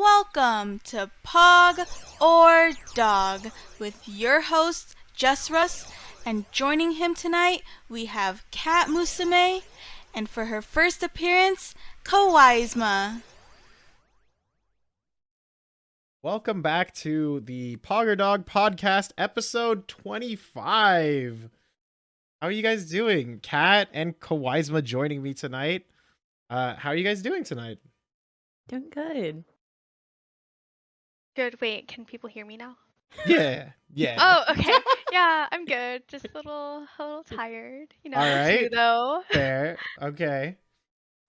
Welcome to Pog or Dog with your host, Jess Russ, and joining him tonight we have KatMusume, and for her first appearance, Kawaiisma. Welcome back to the Pogger Dog Podcast, episode 25. How are you guys doing? Kat and Kawaiisma joining me tonight. How are you guys doing tonight? Doing good. Good. Wait, can people hear me now? Yeah. Oh, okay. Yeah, I'm good. Just a little tired. You know, All me right. too, though. Fair. Okay.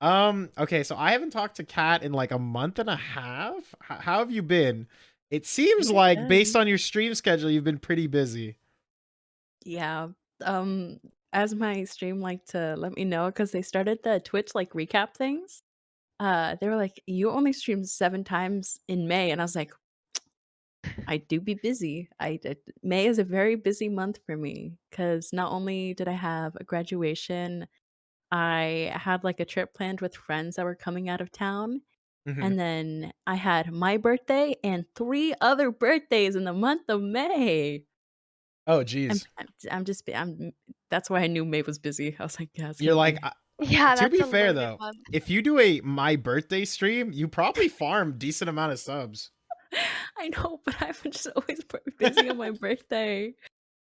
Okay, so I haven't talked to Kat in like a month and a half. How have you been? It seems like based on your stream schedule, you've been pretty busy. Yeah. As my stream like to let me know, because they started the Twitch like recap things. They were like, you only streamed 7 times in May, and I was like, I do be busy. May is a very busy month for me because not only did I have a graduation, I had like a trip planned with friends that were coming out of town. Mhm. And then I had my birthday and 3 other birthdays in the month of May. Oh, I'm geez. I'm just I'm that's why I knew May was busy. I was like, "Yeah, it's You're gonna like, be." Yeah, to that's be a fair loaded though, month. if you do a my birthday stream, you probably farm decent amount of subs. I know, but I'm just always busy on my birthday.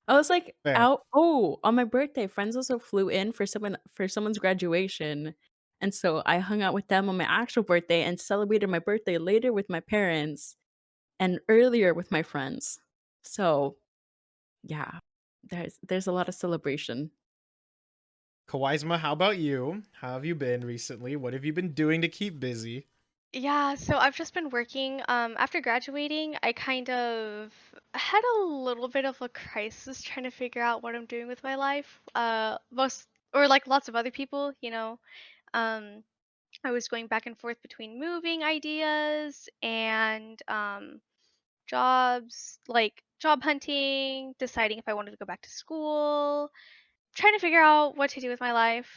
I was like Fair. out on my birthday, friends also flew in for someone's graduation. And so I hung out with them on my actual birthday and celebrated my birthday later with my parents and earlier with my friends. So, yeah, there's a lot of celebration. Kawaiisma, how about you? How have you been recently? What have you been doing to keep busy? Yeah, so I've just been working. After graduating, I kind of had a little bit of a crisis trying to figure out what I'm doing with my life. Like lots of other people, you know. Um, I was going back and forth between moving ideas and jobs, like job hunting, deciding if I wanted to go back to school, trying to figure out what to do with my life.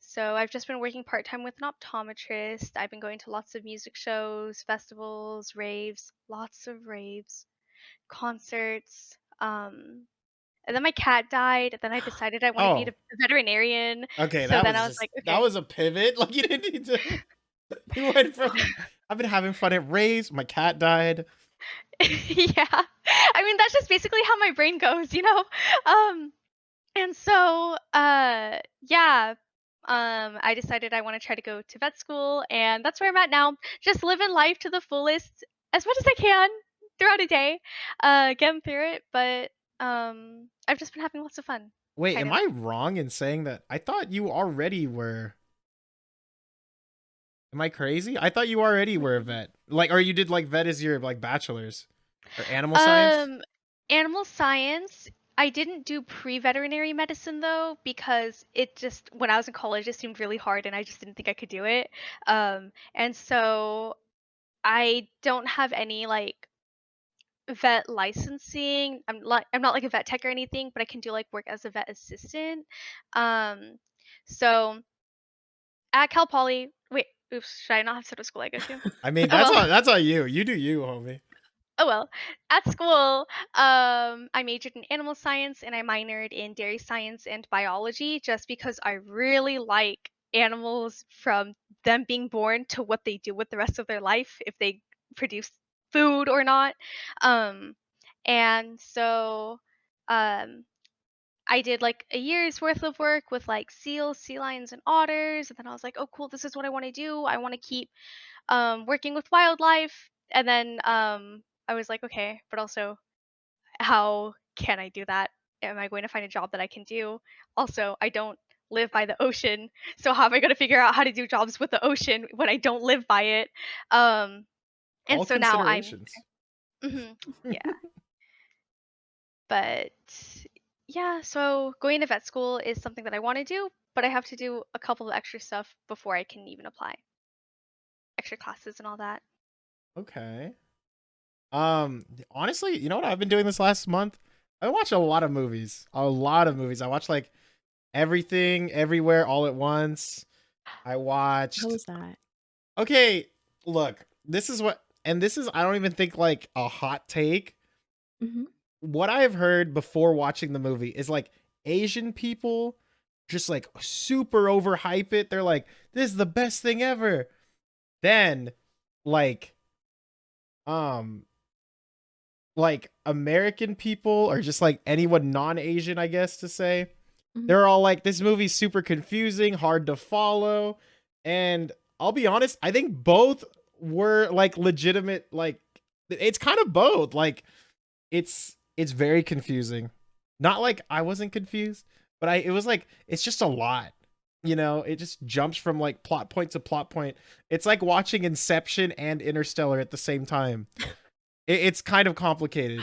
So I've just been working part time with an optometrist. I've been going to lots of music shows, festivals, raves, lots of raves, concerts. And then my cat died. And then I decided I want to be Oh, a veterinarian. okay, So that then was I was just like, that okay. was a pivot. Like you didn't need to. You went from I've been having fun at raves. My cat died. Yeah. I mean, that's just basically how my brain goes, you know? Um, And so, yeah, I decided I want to try to go to vet school, and that's where I'm at now. Just living life to the fullest as much as I can throughout a day, getting through it. But I've just been having lots of fun, Wait, kind am of. I wrong in saying that? I thought you already were. Am I crazy? I thought you already were a vet. Like, or you did like vet as your like bachelor's or animal science. Um, Animal science. I didn't do pre-veterinary medicine though because it just when I was in college it seemed really hard and I just didn't think I could do it. And so I don't have any like vet licensing. I'm not like a vet tech or anything, but I can do like work as a vet assistant. Um, so at Cal Poly, wait, oops, should I not have said what school I go to? I mean, Oh well, that's on you. You do you, homie. oh well. At school, I majored in animal science and I minored in dairy science and biology just because I really like animals from them being born to what they do with the rest of their life, if they produce food or not. Um, and so um, I did like a year's worth of work with like seals, sea lions, and otters. And then I was like, oh, cool, this is what I want to do. I want to keep working with wildlife. And then I was like, okay, but also, how can I do that? Am I going to find a job that I can do? Also, I don't live by the ocean. So, how am I going to figure out how to do jobs with the ocean when I don't live by it? Um, and All so now I'm, considerations. mhm, yeah, but yeah, so going to vet school is something that I want to do, but I have to do a couple of extra stuff before I can even apply, extra classes and all that. Okay. Honestly, you know what I've been doing this last month? I watched a lot of movies. A lot of movies. I watched like everything, everywhere, all at once. I How watched. was that? Okay, look. this is what, and this is, I don't even think like a hot take. Mhm. What I've heard before watching the movie is like Asian people just like super overhype it. They're like, this is the best thing ever. Then like um like American people or just like anyone non-Asian, I guess to say, Mhm. they're all like, this movie's super confusing, hard to follow. And I'll be honest, I think both were like legitimate, like it's kind of both. Like it's very confusing. Not like I wasn't confused, but it was like it's just a lot. You know, it just jumps from like plot point to plot point. It's like watching Inception and Interstellar at the same time. It's kind of complicated.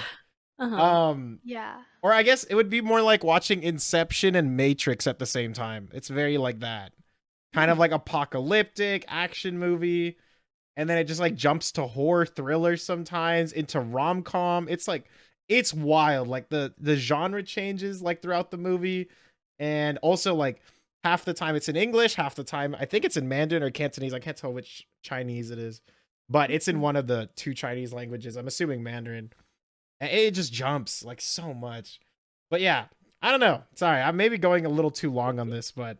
Uh-huh. Um Yeah. or I guess it would be more like watching Inception and Matrix at the same time. It's very like that. Kind of Hmm. like apocalyptic action movie, and then it just like jumps to horror thrillers sometimes into rom-com. It's like it's wild. Like the genre changes like throughout the movie, and also like half the time it's in English, half the time I think it's in Mandarin or Cantonese. I can't tell which Chinese it is, but it's in Mhm. one of the two Chinese languages. I'm assuming Mandarin. And it just jumps like so much. But yeah, I don't know. Sorry, I'm maybe going a little too long on this, but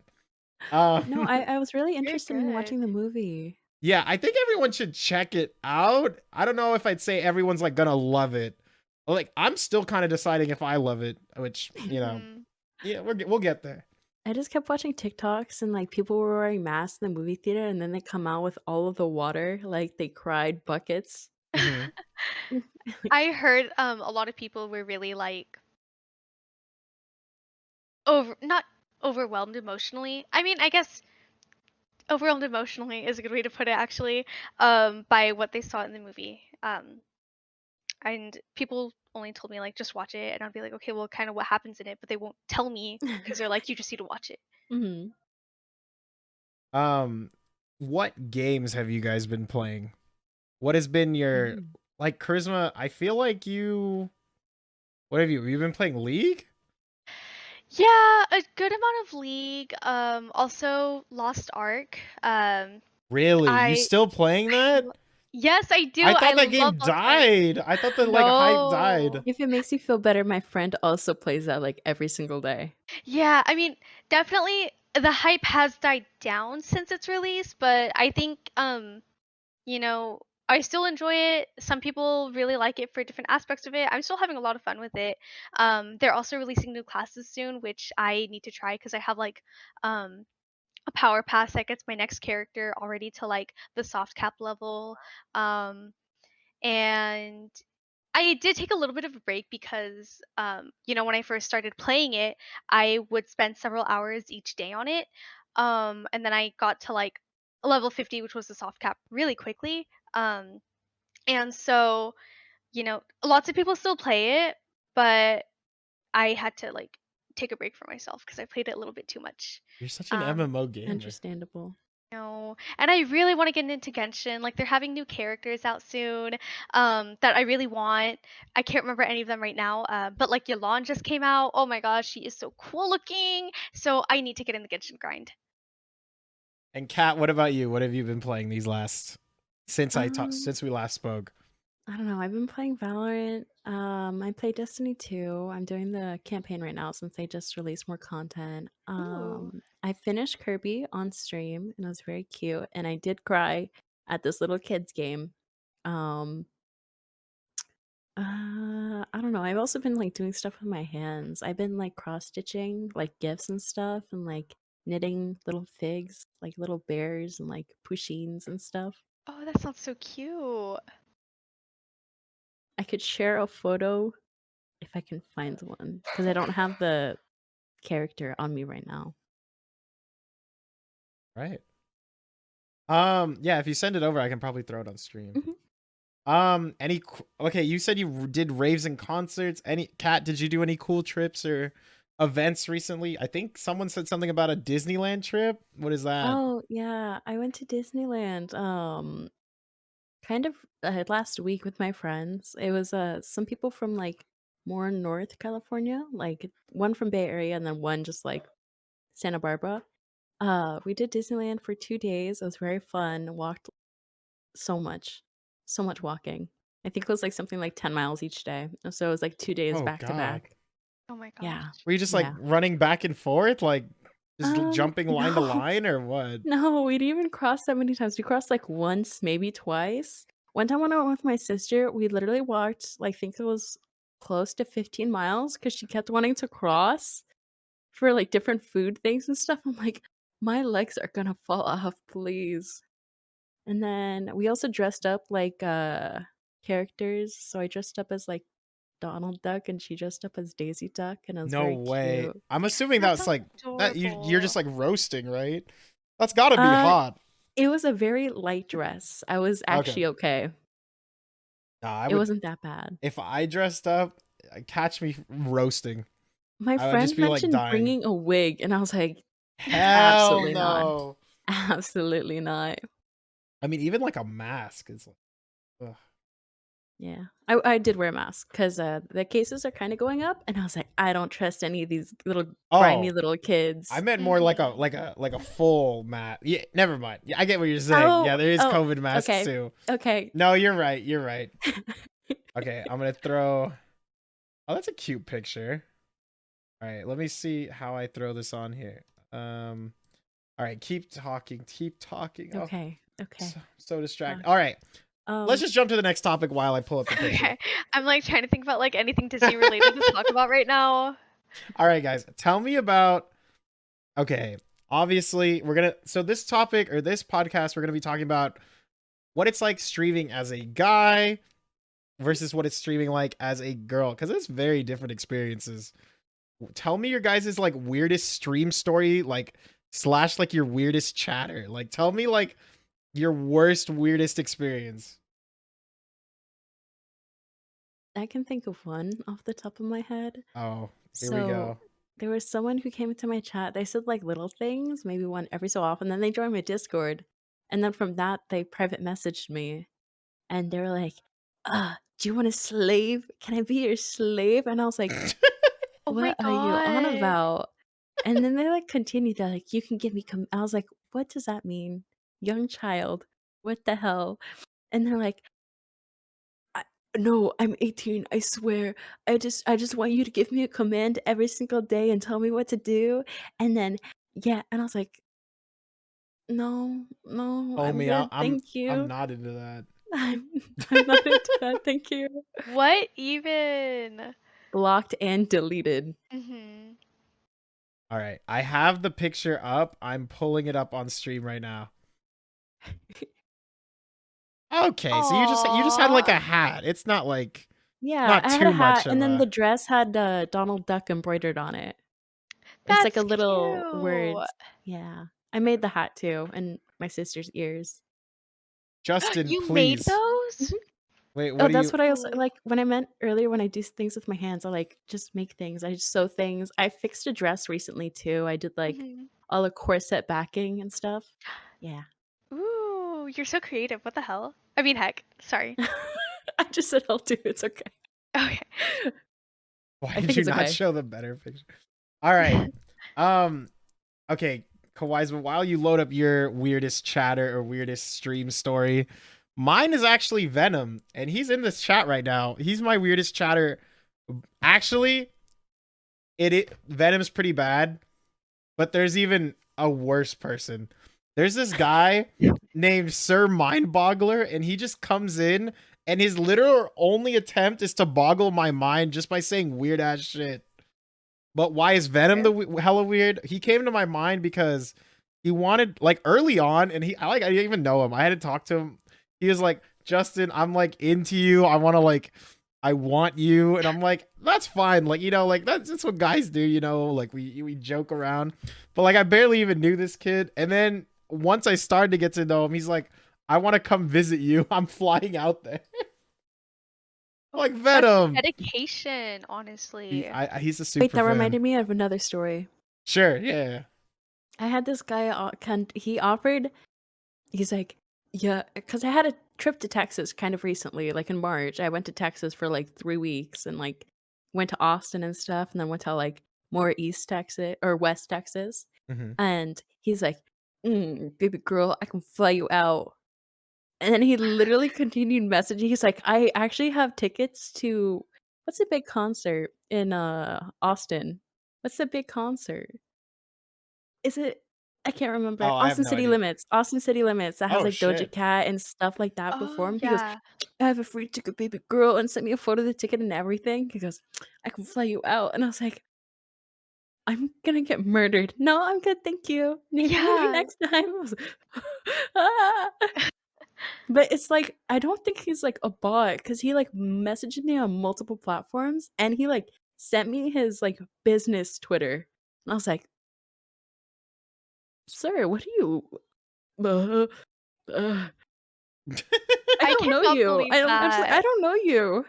No, I um I was really You're interested in good. watching the movie. yeah, I think everyone should check it out. I don't know if I'd say everyone's like gonna love it. Like I'm still kind of deciding if I love it, which Mhm. yeah, we'll get there. I just kept watching TikToks and like people were wearing masks in the movie theater and then they come out with all of the water, like they cried buckets. Hmm. I heard a lot of people were really like over not overwhelmed emotionally. I mean, I guess overwhelmed emotionally is a good way to put it actually, by what they saw in the movie. And people only told me like just watch it and I'd be like, okay, well kind of what happens in it, but they won't tell me because they're like, you just need to watch it. Mhm. Um, what games have you guys been playing? What has been your Mm. like Charisma? I feel like you. What have you? You've been playing League? Yeah, a good amount of League. Also Lost Ark. Really? You I still playing that? lo- yes, I do. I I thought that love game Lost Ark. died. I thought the like hype No. died. If it makes you feel better, my friend also plays that like every single day. Yeah, I mean, definitely the hype has died down since its release, but I think you know, I still enjoy it. Some people really like it for different aspects of it. I'm still having a lot of fun with it. They're also releasing new classes soon, which I need to try because I have like um a power pass that gets my next character already to like the soft cap level. Um and I did take a little bit of a break because, when I first started playing it, I would spend several hours each day on it. And then I got to like level 50, which was the soft cap, really quickly. And so, lots of people still play it, but I had to like take a break for myself because I played it a little bit too much. You're such an Um, MMO gamer. Understandable. no, and I really want to get into Genshin. Like they're having new characters out soon, that I really want. I can't remember any of them right now. But like Yelan just came out. Oh my gosh, she is so cool looking. So I need to get in the Genshin grind. And Kat, what about you? What have you been playing these last Um, since we last spoke? I don't know. I've been playing Valorant. I play Destiny 2. I'm doing the campaign right now since they just released more content. Ooh. I finished Kirby on stream and it was very cute. And I did cry at this little kid's game. Um, I don't know. I've also been like doing stuff with my hands. I've been like cross stitching like gifts and stuff and like knitting little figs, like little bears and like pushins and stuff. Oh, that sounds so cute. I could share a photo if I can find one because I don't have the character on me right now. Right. Yeah, if you send it over, I can probably throw it on stream. Mhm. Okay, you said you did raves and concerts. Any Kat, did you do any cool trips or events recently? I think someone said something about a Disneyland trip. What is that? Oh, yeah. I went to Disneyland kind of last week with my friends. It was some people from like more North California, like one from Bay Area and then one just like Santa Barbara. We did Disneyland for 2 days. It was very fun. Walked so much. so much walking. I think it was like something like 10 miles each day. So it was like 2 days Oh back to God. back. Oh my gosh. Yeah. Were you just like Yeah. running back and forth, like just jumping line to No. line, or what? No, we didn't even cross that many times. We crossed like once, maybe twice. One time when I went with my sister, we literally walked, like, I think it was close to 15 miles because she kept wanting to cross for like different food things and stuff. I'm like, my legs are gonna fall off, please. And then we also dressed up like characters. So I dressed up as like Donald Duck and she dressed up as Daisy Duck and it was No very way. cute. I'm assuming That that's sounds like that you're just adorable. like roasting, right? That's gotta be Uh hot. it was a very light dress. I was Okay. actually okay. Nah, I It would wasn't that bad. if I dressed up, catch me roasting. My I would just friend be like mentioned dying. bringing a wig and I was like, Hell absolutely not. no. Absolutely not. I mean, even like a mask is like, ugh. Yeah. I did wear a mask because the cases are kind of going up and I was like, I don't trust any of these little grimy Oh, little kids. I meant more like a Mhm. like a full mask. Yeah, never mind. Yeah, I get what you're saying. Yeah, Oh, there is oh, COVID masks okay. too. Okay. No, you're right. You're right. Okay, I'm gonna throw. Oh, that's a cute picture. All right, let me see how I throw this on here. All right, keep talking. Keep talking. Oh, Okay. Okay. so distracting. Gosh. All right, let's Um just jump to the next topic while I pull up the picture. Okay. I'm like trying to think about like anything Disney related to talk about right now. All right, guys, tell me about. Okay, obviously we're gonna. So this topic or this podcast, we're gonna be talking about what it's like streaming as a guy versus what it's streaming like as a girl, because it's very different experiences. Tell me your guys' like weirdest stream story, like slash like your weirdest chatter. Like tell me like your worst weirdest experience. I can think of one off the top of my head. Oh, here we So go. there was someone who came into my chat. They said like little things, maybe one every so often. Then they joined my Discord. And then from that, they private messaged me and they were like, do you want a slave? Can I be your slave? And I was like, Oh my what are you on god. about? And then they like continued. They're like, you can give me. I was like, what does that mean? Young child. What the hell? And they're like, I, no, I'm 18. I swear. I just want you to give me a command every single day and tell me what to do. And then, yeah. And I was like, no, no, I'm Homie, good. Thank I'm you. not into that. I'm, I'm not into that. Thank you. What even? Blocked and deleted. Mhm. All right, I have the picture up. I'm pulling it up on stream right now. Okay, so you just had like Aw. a hat. It's not like Yeah, not I had a too hat, much of and then the a. dress had Donald Duck embroidered on it. It's like a That's little cute. words. Yeah. I made the hat too, and my sister's ears. Justin, You made please. those? Mhm. Wait, Oh, what do that's you? what I also Ooh. like when I meant earlier when I do things with my hands, I like just make things. I just sew things. I fixed a dress recently too. I did like Mhm. all the corset backing and stuff. Yeah. Ooh, you're so creative. What the hell? I mean, heck. Sorry. I just said I'll do it's okay. Okay. Why I did think you it's not okay. show the better picture? All right. Um. Okay, Kawaiisma, while you load up your weirdest chatter or weirdest stream story, mine is actually Venom, and he's in this chat right now. He's my weirdest chatter. Actually, it Venom's pretty bad, but there's even a worse person. There's this guy named Sir Mindboggler, and he just comes in, and his literal only attempt is to boggle my mind just by saying weird ass shit. But why is Venom the hella weird? He came to my mind because he wanted like early on, and I didn't even know him. I had to talk to him. He was like, Justin, I'm like into you. I want you, and I'm like, that's fine. Like like that's what guys do. Like we joke around. But like I barely even knew this kid, and then once I started to get to know him, he's like, I want to come visit you. I'm flying out there. Like That's Venom. dedication, honestly. He's a Wait, super that fan. reminded me of another story. Sure, yeah. I had this guy he offered he's like, yeah, because I had a trip to Texas kind of recently, like in March. I went to Texas for like 3 weeks and like went to Austin and stuff, and then went to like more East Texas or West Texas. Mm-hmm. And he's like, baby girl, I can fly you out. And then he literally continued messaging. He's like, I actually have tickets to what's the big concert in Austin? What's the big concert? Is it I can't remember. Oh, I have no idea. Austin City Limits that has Oh like Doja shit. Cat and stuff like that Oh performed. He goes, yeah. I have a free ticket, baby girl, and sent me a photo of the ticket and everything. He goes, I can fly you out. And I was like, I'm gonna get murdered. No, I'm good, thank you. Maybe Yeah. next time. I was "Ah." But it's like I don't think he's like a bot because he like messaged me on multiple platforms and he like sent me his like business Twitter. And I was like, sir, what are you? Uh, uh, I I don't know cannot you. believe I'm just like, I that. don't know you.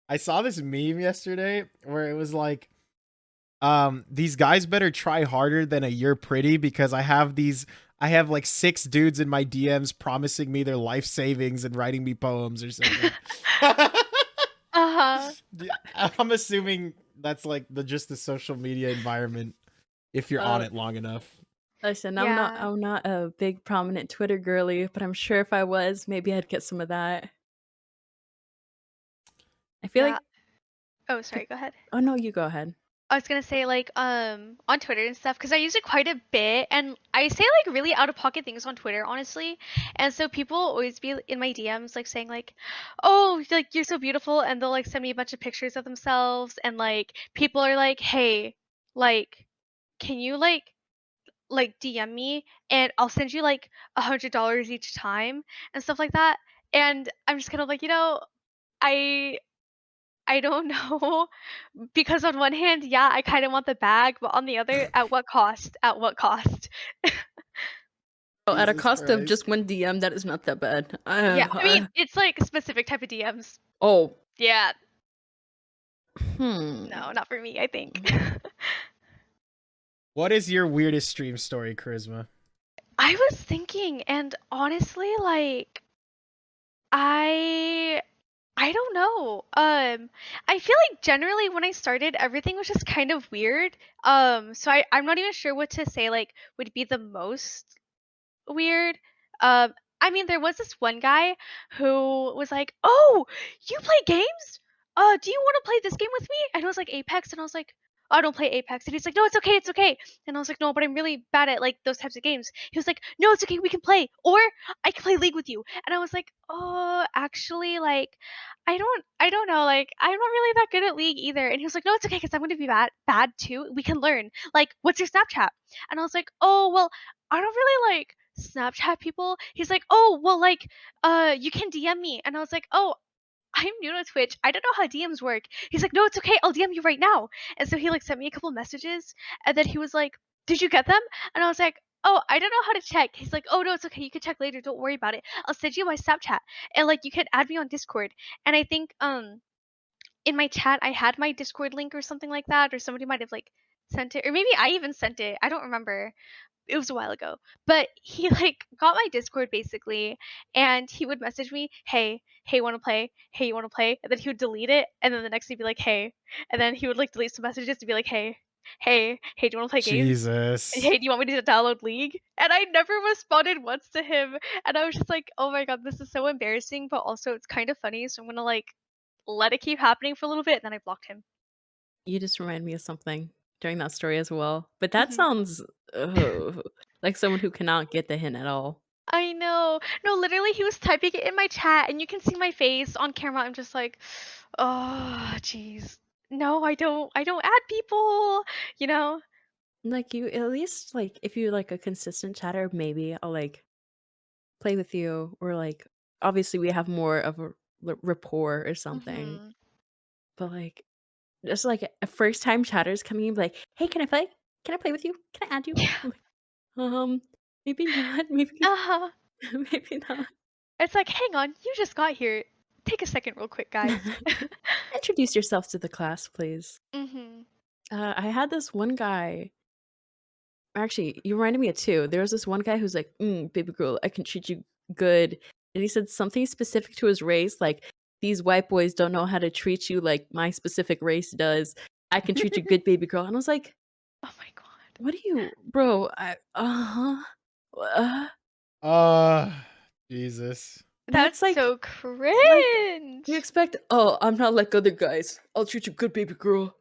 I saw this meme yesterday where it was like, these guys better try harder than a you're pretty because I have like 6 dudes in my DMs promising me their life savings and writing me poems or something. Uh-huh. Yeah, I'm assuming that's like just the social media environment if you're on Uh, it long enough. Listen, Yeah. I'm not a big prominent Twitter girly, but I'm sure if I was, maybe I'd get some of that. I feel Yeah. like Oh, sorry, go ahead. oh no, you go ahead. I was gonna say like on Twitter and stuff because I use it quite a bit and I say like really out of pocket things on Twitter honestly, and so people always be in my DMs like saying like, oh like you're so beautiful, and they'll like send me a bunch of pictures of themselves, and like people are like, hey, like can you like DM me and I'll send you like $100 each time and stuff like that, and I'm just kind of like, I I don't know. Because on one hand, yeah, I kind of want the bag, but on the other, at what cost? At what cost? Well, at a Jesus cost of Christ. just one DM, that is not that bad. Yeah, I mean, it's like a specific type of DMs. Oh, Yeah, hmm. no, not for me, I think. What is your weirdest stream story, Charisma? I was thinking, and honestly, like, I I don't know. I feel like generally when I started, everything was just kind of weird. So I'm not even sure what to say, like, would be the most weird. I mean, there was this one guy who was like, "Oh, you play games? Do you want to play this game with me?" And I was like, "Apex," and I was like, "Oh, I don't play Apex." And he's like, "No, it's okay, it's okay." And I was like, "No, but I'm really bad at like those types of games." He was like, "No, it's okay, we can play, or I can play League with you." And I was like, "Oh, actually, like, I don't know, like, I'm not really that good at League either." And he was like, "No, it's okay, because I'm going to be bad too. We can learn. Like, what's your Snapchat?" And I was like, "Oh, well, I don't really like Snapchat people." He's like, "Oh, well, like, you can DM me." And I was like, "Oh, I'm new to Twitch. I don't know how DMs work." He's like, "No, it's okay. I'll DM you right now." And so he like sent me a couple messages, and then he was like, "Did you get them?" And I was like, "Oh, I don't know how to check." He's like, "Oh no, it's okay. You can check later. Don't worry about it. I'll send you my Snapchat, and like you can add me on Discord." And I think in my chat I had my Discord link or something like that, or somebody might have like sent it, or maybe I even sent it. I don't remember, it was a while ago, but he like got my Discord basically, and he would message me, hey, want to play? Hey, you want to play? And then he would delete it, and then the next day be like, hey, and then he would like delete some messages to be like, hey, do you want to play games? And, Jesus. hey, do you want me to download League? And I never responded once to him, and I was just like, oh my god, this is so embarrassing, but also it's kind of funny, so I'm gonna like let it keep happening for a little bit, and then I blocked him. You just remind me of something during that story as well. But that Mhm. sounds like someone who cannot get the hint at all. I know. No, literally, he was typing it in my chat, and you can see my face on camera. I'm just like, oh, jeez. No, I don't. I don't add people. You know. Like you at least like if you like a consistent chatter, maybe I'll like play with you or like obviously we have more of a rapport or something. Hmm. But like just like a first time chatters coming in like, "Hey, can I play? Can I play with you? Can I add you?" Yeah. I'm like, maybe not. Maybe Uh-huh. maybe not. It's like, hang on, you just got here. Take a second, real quick, guys. Introduce yourself to the class, please. Hmm. I had this one guy. Actually, you reminded me of two. There was this one guy who's like, baby girl, I can treat you good. And he said something specific to his race, like, these white boys don't know how to treat you like my specific race does. I can treat you good, baby girl. And I was like, Oh my god. what are you, bro? I, uh-huh. Uh, Uh Jesus. And it's That's so like cringe. you expect, oh, I'm not like other guys. I'll treat you good, baby girl.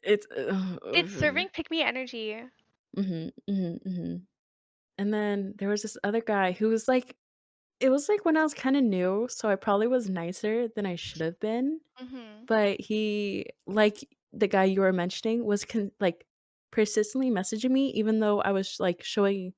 It's It's serving pick me energy. hmm hmm And then there was this other guy who was like, it was like when I was kind of new, so I probably was nicer than I should have been. Mhm. But he, like the guy you were mentioning, was like persistently messaging me, even though I was like showing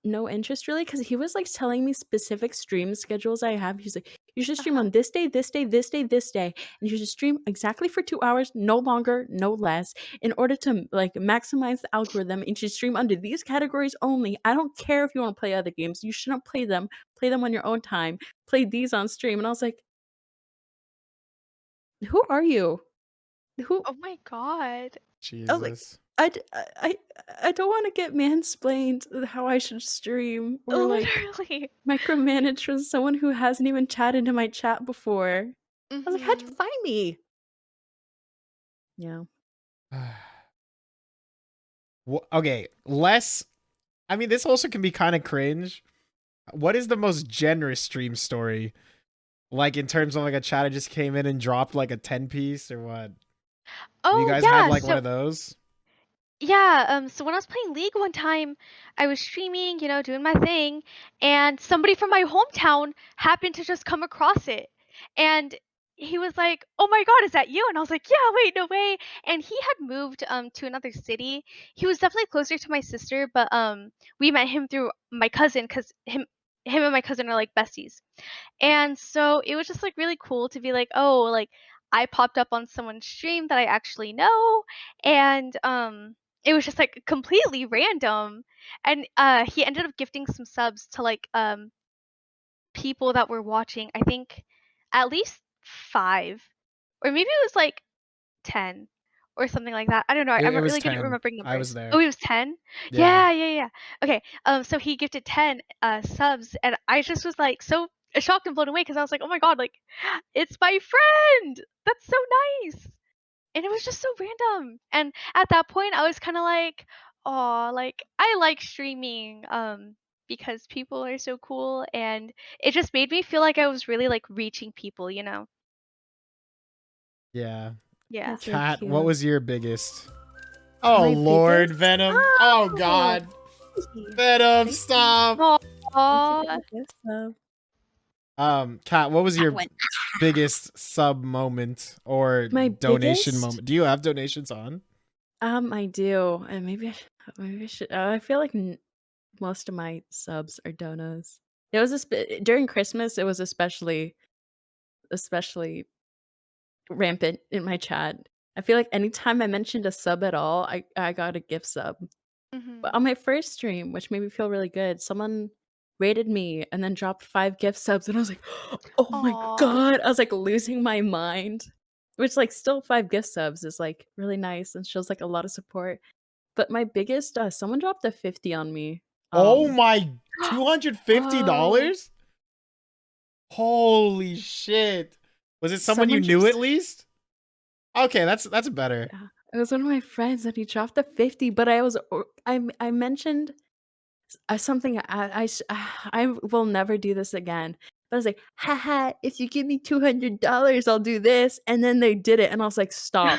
no interest really, because he was like telling me specific stream schedules I have. He's like, you should stream Uh-huh. on this day, this day, this day, this day, and you should stream exactly for 2 hours, no longer, no less, in order to like maximize the algorithm. And you should stream under these categories only. I don't care if you want to play other games. You shouldn't play them. Play them on your own time. Play these on stream. And I was like, who are you? Who? Oh my god. I was like, Jesus. I don't want to get mansplained how I should stream or like Literally. micromanaged from someone who hasn't even chatted in my chat before. I was like, how'd you Mhm. find me? Yeah. Okay, less. I mean, this also can be kind of cringe. What is the most generous stream story? Like in terms of like a chat that just came in and dropped like a 10 piece or what? Do you Oh guys have yeah, like one so of those? yeah, so when I was playing League one time, I was streaming, doing my thing, and somebody from my hometown happened to just come across it. And he was like, "Oh my god, is that you?" And I was like, "Yeah, wait, no way." And he had moved to another city. He was definitely closer to my sister, but we met him through my cousin cuz him and my cousin are like besties. And so it was just like really cool to be like, "Oh, like I popped up on someone's stream that I actually know." And it was just like completely random. And he ended up gifting some subs to like people that were watching, I think at least 5 or maybe it was like 10 or something like that. I don't know. It, I'm it not was really good at 10. remembering I was numbers. Oh, there. it was 10? Yeah. Yeah, yeah, yeah. Okay. So he gifted 10 subs and I just was like so shocked and blown away because I was like, "Oh my god, like it's my friend. That's so nice." And it was just so random. And at that point I was kind of like, "Oh, like I like streaming because people are so cool." And it just made me feel like I was really like reaching people. Yeah. Yeah. That's really Cat, what cute. was your biggest? Oh My Lord, biggest? Venom. Oh Oh, God. thank Venom, thank you. stop. Thank you for Aw. the gift sub. Cat, what was That your went. biggest sub moment or My donation biggest? moment? Do you have donations on? I do, and maybe I should. I feel like most of my subs are donos. It was during Christmas. It was especially rampant in my chat. I feel like anytime I mentioned a sub at all, I got a gift sub. But Mhm. on my first stream, which made me feel really good, someone rated me and then dropped 5 gift subs, and I was like, "Oh my Aw. god!" I was like losing my mind. Which like still 5 gift subs is like really nice and shows like a lot of support. But my biggest, someone dropped a 50 on me. Oh Um, my, Oh. $250? Holy shit. Was it someone you someone knew just, at least? Okay, that's better. yeah, it was one of my friends and he dropped a 50. But I mentioned something I will never do this again. But I was like, haha, if you give me $200, I'll do this. And then they did it, and I was like, stop,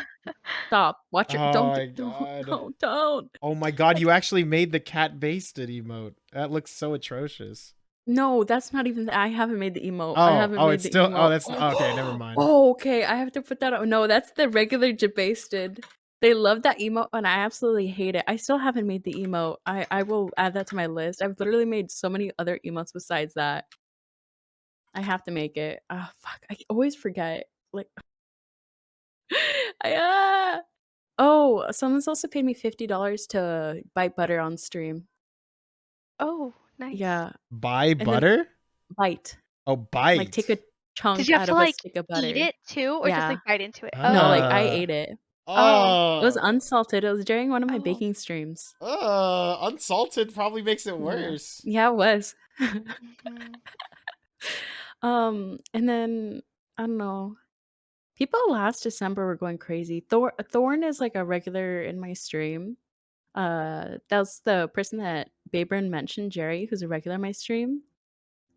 watch your, Oh don't, my don't, god. don't, don't. Oh my god, Like, you actually made the cat basted emote. That looks so atrocious. no, that's not even. I haven't made the emote. I haven't made It's the still, emote. that's, okay, never mind. Oh, okay. I have to put that out. No, that's the regular debasted. They love that emote, and I absolutely hate it. I still haven't made the emote. I will add that to my list. I've literally made so many other emotes besides that. I have to make it. Oh fuck! I always forget. Like, I oh, someone's also paid me $50 to bite butter on stream. Oh, nice. Yeah, Buy and then butter? bite, Oh, like take bite. a Did chunk you have out to of a like stick of eat butter. it too or just Yeah, like bite into it? no, like I Uh, ate it. Oh. It was oh, unsalted. It was during one of my Oh. baking streams. unsalted probably makes it Yeah. worse. Yeah, it was. Mhm. And then I don't know. People last December were going crazy. Thorn is like a regular in my stream. That's the person that Babrin mentioned, Jerry, who's a regular in my stream.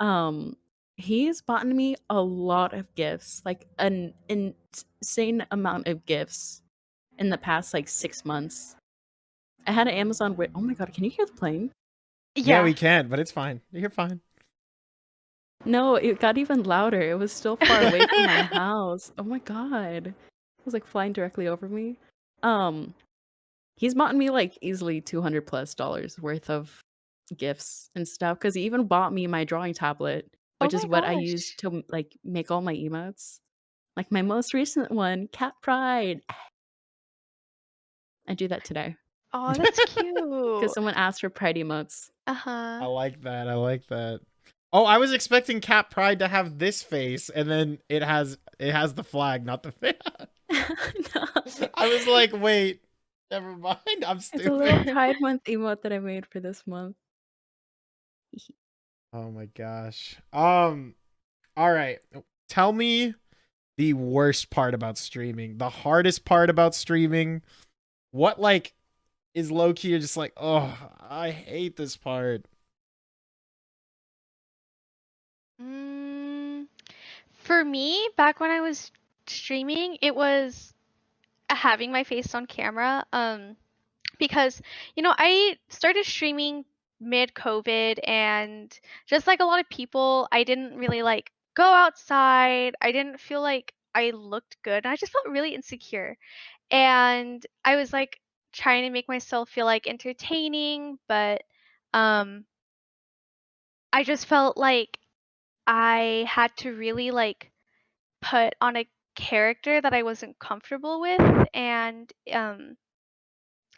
Um, He's bought me a lot of gifts, like an insane amount of gifts in the past like 6 months. I had an Amazon oh my god, can you hear the plane? Yeah, Yeah. we can, but it's fine. You're fine. No, it got even louder. It was still far away from my house. Oh my god. It was like flying directly over me. He's bought me like easily $200+ worth of gifts and stuff because he even bought me my drawing tablet, Oh which my is what I use gosh. to like make all my emotes. Like my most recent one, Cat Pride. I do that today Oh, that's because cute. someone asked for Pride emotes. I Uh-huh. like that. I like that. Oh, I was expecting Cat Pride to have this face, and then it has the flag, not the face. No. I was like, wait, never mind. I'm It's a little stupid. Pride Month emote that I made for this month. Oh my gosh. All right. Tell me the worst part about streaming, the hardest part about streaming. What like is low key? You're just like, oh, I hate this part. Mm, for me, back when I was streaming, it was having my face on camera. Because I started streaming mid COVID, and just like a lot of people, I didn't really like go outside. I didn't feel like I looked good. I just felt really insecure. And I was like trying to make myself feel like entertaining, but um I just felt like I had to really like put on a character that I wasn't comfortable with, and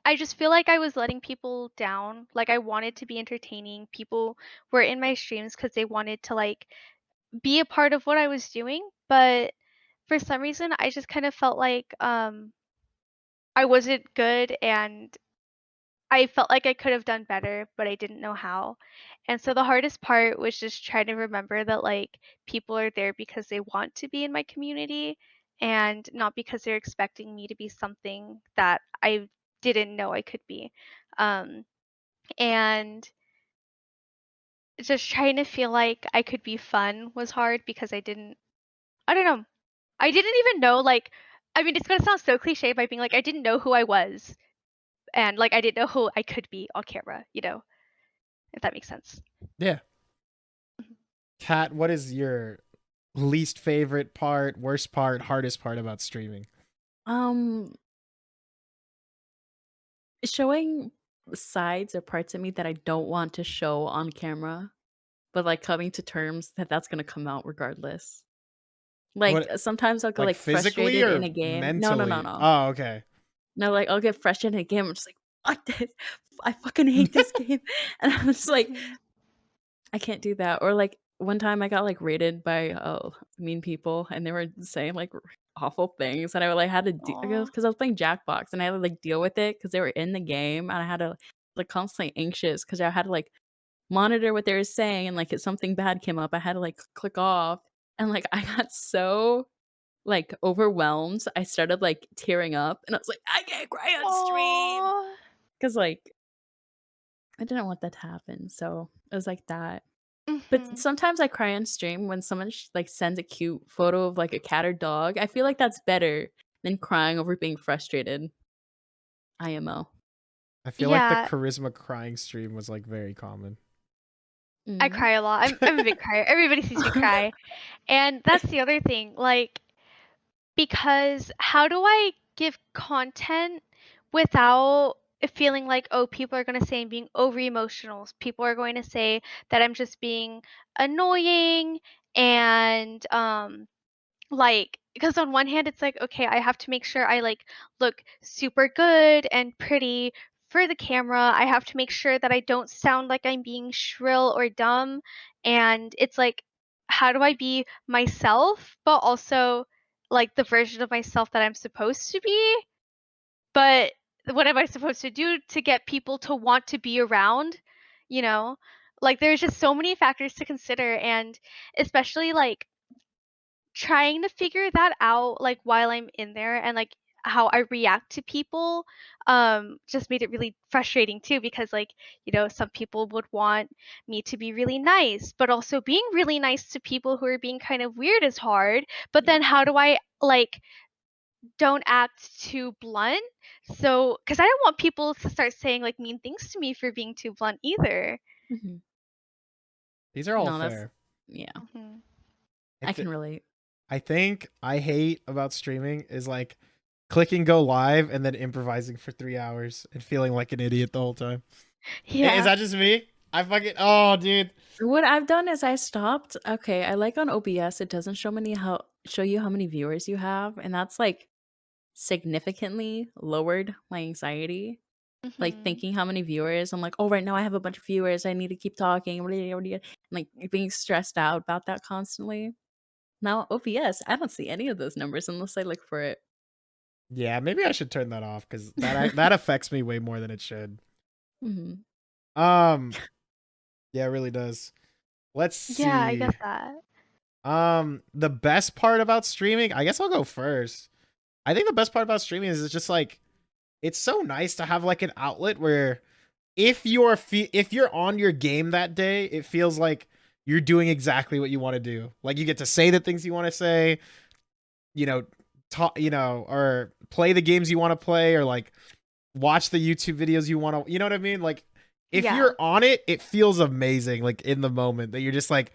I just feel like I was letting people down. Like I wanted to be entertaining. People were in my streams because they wanted to like be a part of what I was doing, but for some reason I just kind of felt like I wasn't good, and I felt like I could have done better, but I didn't know how. And so the hardest part was just trying to remember that like people are there because they want to be in my community and not because they're expecting me to be something that I didn't know I could be. Um, and just trying to feel like I could be fun was hard because I don't know. I didn't even know like I mean it's gonna sound so cliche by being like I didn't know who I was, and like I didn't know who I could be on camera, if that makes sense. Yeah. Mhm. Kat, what is your least favorite part, worst part, hardest part about streaming? Um, Showing sides or parts of me that I don't want to show on camera, but like coming to terms that that's gonna come out regardless. Like What, sometimes I'll get like like physically frustrated in or a game. No, no, no, mentally? no. Oh, okay. No, like I'll get frustrated in a game. I'm just like, fuck this. I fucking hate this game. And I'm just like, Mhm. I can't do that. Or like one time I got like raided by mean people and they were saying like awful things and I like had to do Aw. because I was playing Jackbox and I had to like deal with it because they were in the game and I had to like constantly anxious because I had to like monitor what they were saying and like if something bad came up, I had to like click off. And like I got so like overwhelmed. I started like tearing up and I was like, I can't cry on stream. Aw. Cause like I didn't want that to happen. So it was like that. But Mhm. sometimes I cry on stream when someone like sends a cute photo of like a cat or dog. I feel like that's better than crying over being frustrated. IMO. I feel like the Yeah, charisma crying stream was like very common. I Mm. cry a lot. I'm a big crier. Everybody sees me cry. And that's the other thing. Like, because how do I give content without feeling like, oh, people are going to say I'm being over emotional? People are going to say that I'm just being annoying, and like, because on one hand it's like, okay, I have to make sure I like look super good and pretty for the camera. I have to make sure that I don't sound like I'm being shrill or dumb. And it's like, how do I be myself but also like the version of myself that I'm supposed to be? But what am I supposed to do to get people to want to be around, you know? Like there's just so many factors to consider, and especially like trying to figure that out like while I'm in there, and like how I react to people just made it really frustrating too, because like, some people would want me to be really nice, but also being really nice to people who are being kind of weird is hard. But then how do I like don't act too blunt? So, because I don't want people to start saying like mean things to me for being too blunt either. Mhm. These are all No, that's fair. yeah. Mhm. I can relate. I think I hate about streaming is like clicking go live and then improvising for 3 hours and feeling like an idiot the whole time. Is Yeah. that just me? I fucking dude. What I've done is I stopped. Okay, I like on OBS it doesn't show you how many viewers you have, and that's like significantly lowered my anxiety. Like Mhm. thinking how many viewers, I'm like, oh, right now I have a bunch of viewers. I need to keep talking. Like being stressed out about that constantly. Now OBS, I don't see any of those numbers unless I look for it. Yeah, maybe I should turn that off because that affects me way more than it should. Mhm. Um, yeah, it really does. Let's Yeah, I see. get that. The best part about streaming, I guess I'll go first. I think the best part about streaming is it's just like it's so nice to have like an outlet where if you're on your game that day, it feels like you're doing exactly what you want to do. Like you get to say the things you want to say, you know, talk, or play the games you want to play, or like watch the YouTube videos you want to, you know what I mean? Like if Yeah. you're on it, it feels amazing like in the moment that you're just like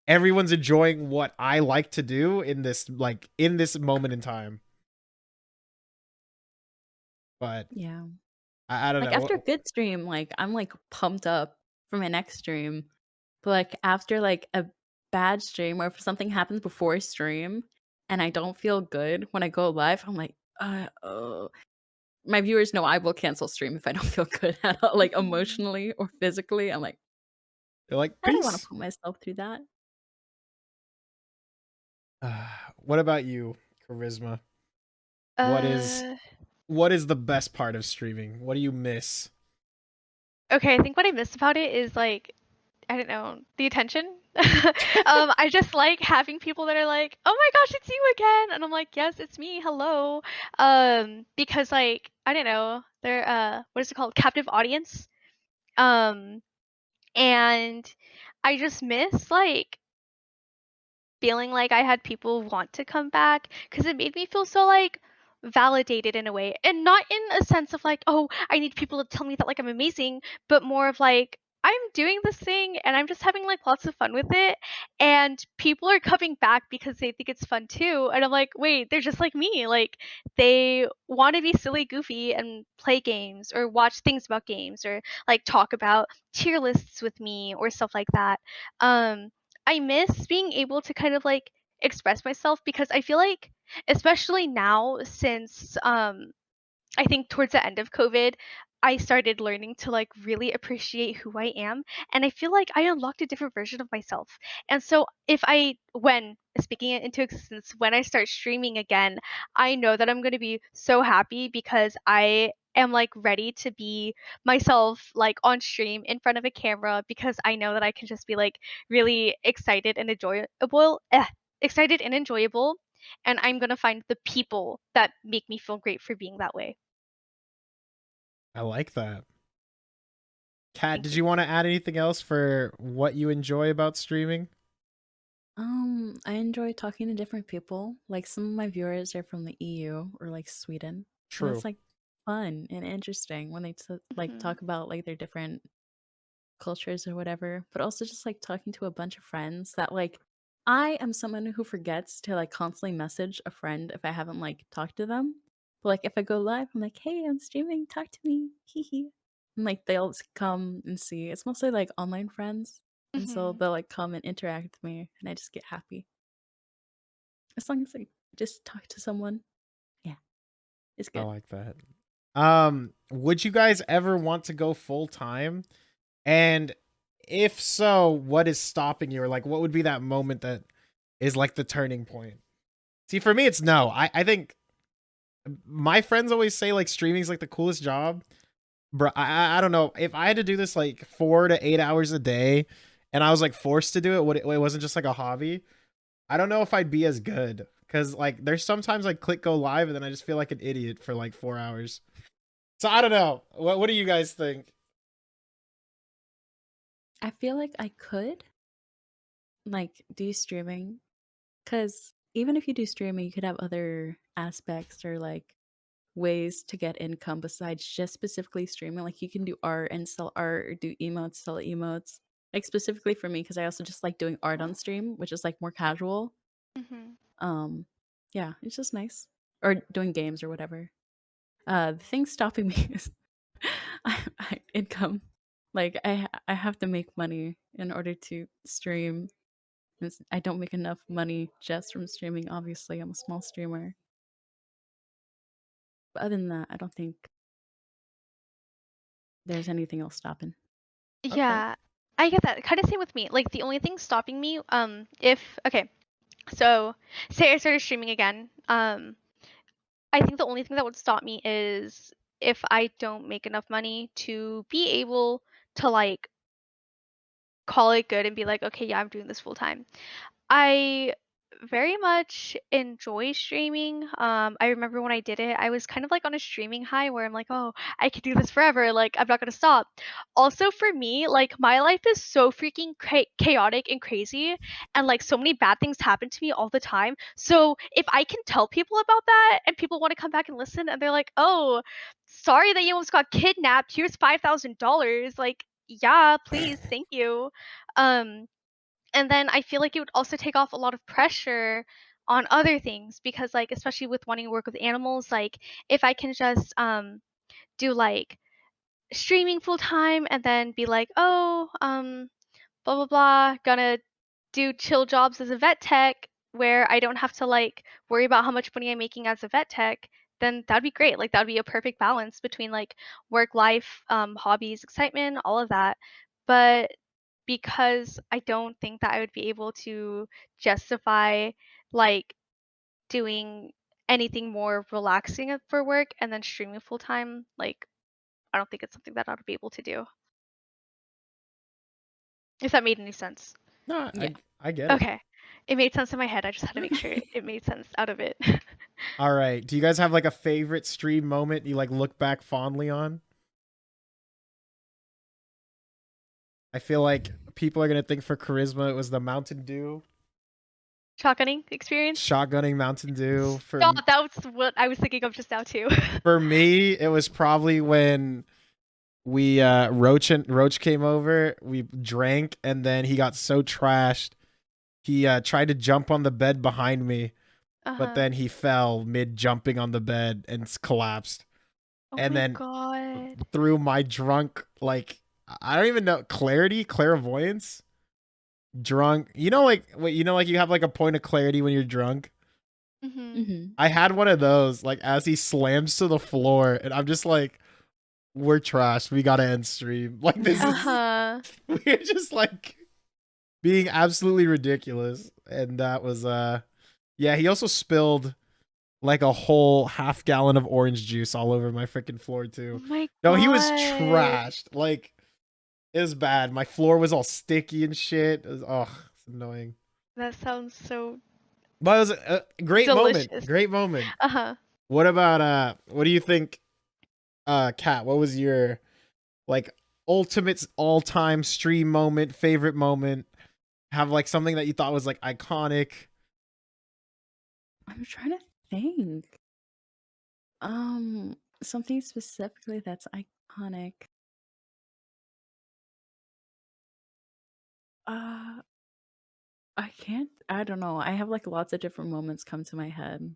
everyone's enjoying what I like to do in this moment in time. But Yeah. I don't Like know. after a good stream, like I'm like pumped up for my next stream. But like after like a bad stream or if something happens before a stream and I don't feel good when I go live, I'm like, oh. My viewers know I will cancel stream if I don't feel good at all, like Mhm. emotionally or physically. I'm like, They're like I don't want to peace. put myself through that. What about you, Charisma? What is Uh, what is the best part of streaming? What do you miss? okay, I think what I miss about it is like, I don't know, the attention. I just like having people that are like, "Oh my gosh, it's you again," and I'm like, "Yes, it's me. Hello." Because like, I don't know, they're what is it called? Captive audience. Um, and I just miss like feeling like I had people want to come back because it made me feel so like validated in a way, and not in a sense of like, oh, I need people to tell me that like I'm amazing, but more of like I'm doing this thing and I'm just having like lots of fun with it, and people are coming back because they think it's fun too, and I'm like, wait, they're just like me, like they want to be silly, goofy, and play games or watch things about games or like talk about tier lists with me or stuff like that. um I miss being able to kind of like express myself, because I feel like, especially now, since I think towards the end of COVID, I started learning to like really appreciate who I am. And I feel like I unlocked a different version of myself. And so, when speaking it into existence, when I start streaming again, I know that I'm going to be so happy because I am like ready to be myself like on stream in front of a camera, because I know that I can just be like really excited and enjoyable. And I'm going to find the people that make me feel great for being that way. I like that. Kat, Thank did you. you want to add anything else for what you enjoy about streaming? I enjoy talking to different people. Like some of my viewers are from the EU or like Sweden, and True. it's like fun and interesting when they like Mhm. talk about like their different cultures or whatever. But also just like talking to a bunch of friends that like I am someone who forgets to like constantly message a friend if I haven't like talked to them. But like if I go live, I'm like, hey, I'm streaming, talk to me, hee hee. And like they'll come and see. It's mostly like online friends, and so Mhm. they'll like come and interact with me, and I just get happy. As long as I just talk to someone, yeah, it's I good. like that. Would you guys ever want to go full time? And if so, what is stopping you? Or like what would be that moment that is like the turning point? See, for me it's no. I think my friends always say like streaming's like the coolest job. Bro, I don't know. If I had to do this like 4 to 8 hours a day and I was like forced to do it, it wasn't just like a hobby, I don't know if I'd be as good. because like there's sometimes like click go live and then I just feel like an idiot for like 4 hours. So I don't know. What do you guys think? I feel like I could like do streaming, because even if you do streaming, you could have other aspects or like ways to get income besides just specifically streaming. Like you can do art and sell art, or do emotes, sell emotes. Like specifically for me, because I also just like doing art on stream, which is like more casual. Mm-hmm. Yeah, it's just nice. Or doing games or whatever. The thing stopping me is income. Like I have to make money in order to stream. I don't make enough money just from streaming. Obviously, I'm a small streamer. But other than that, I don't think there's anything else stopping. Okay. Yeah, I get that. Kind of same with me. Like the only thing stopping me, if okay, so say I started streaming again, I think the only thing that would stop me is if I don't make enough money to be able to like call it good and be like, okay, yeah, I'm doing this full time. I very much enjoy streaming. I remember when I did it, I was kind of like on a streaming high where I'm like, oh, I could do this forever. Like, I'm not gonna stop. Also, for me, like, my life is so freaking chaotic and crazy, and like, so many bad things happen to me all the time. So, if I can tell people about that and people want to come back and listen, and they're like, oh, sorry that you almost got kidnapped. Here's $5,000. Like, yeah, please, thank you. Um, and then I feel like it would also take off a lot of pressure on other things because like especially with wanting to work with animals, like if I can just do like streaming full time and then be like, oh, blah blah blah, gonna do chill jobs as a vet tech where I don't have to like worry about how much money I'm making as a vet tech, then that'd be great. Like that'd be a perfect balance between like work life, hobbies, excitement, all of that. But because I don't think that I would be able to justify like doing anything more relaxing for work and then streaming full time, like I don't think it's something that I would be able to do. If that made any sense. No, Yeah. I get it. Okay. It made sense in my head. I just had to make sure it made sense out of it. All right. Do you guys have like a favorite stream moment you like look back fondly on? I feel like people are gonna think for charisma it was the Mountain Dew, Shotgunning experience? shotgunning Mountain Dew. Stop, that was what I was thinking of just now too. For me, it was probably when we Roach came over, we drank, and then he got so trashed. He tried to jump on the bed behind me, but then he fell mid jumping on the bed and collapsed. Oh And my then god. through my drunk, like, I don't even know, clairvoyance, drunk. You know, like like you have like a point of clarity when you're drunk. Mm-hmm. I had one of those, like as he slams to the floor, and I'm just like, we're trash. We gotta end stream. Like this Uh-huh. is we're just like being absolutely ridiculous. And that was yeah, he also spilled like a whole half gallon of orange juice all over my freaking floor Oh too. my god. No, he was trashed. Like it was bad. My floor was all sticky and shit. It was, it's annoying. That sounds so But it was a great delicious. moment. Great moment. Uh-huh. What about what do you think, Kat, what was your like ultimate all-time stream moment, favorite moment? Have like something that you thought was like iconic? I'm trying to think. Something specifically that's iconic. Uh, I can't. I don't know. I have like lots of different moments come to my head.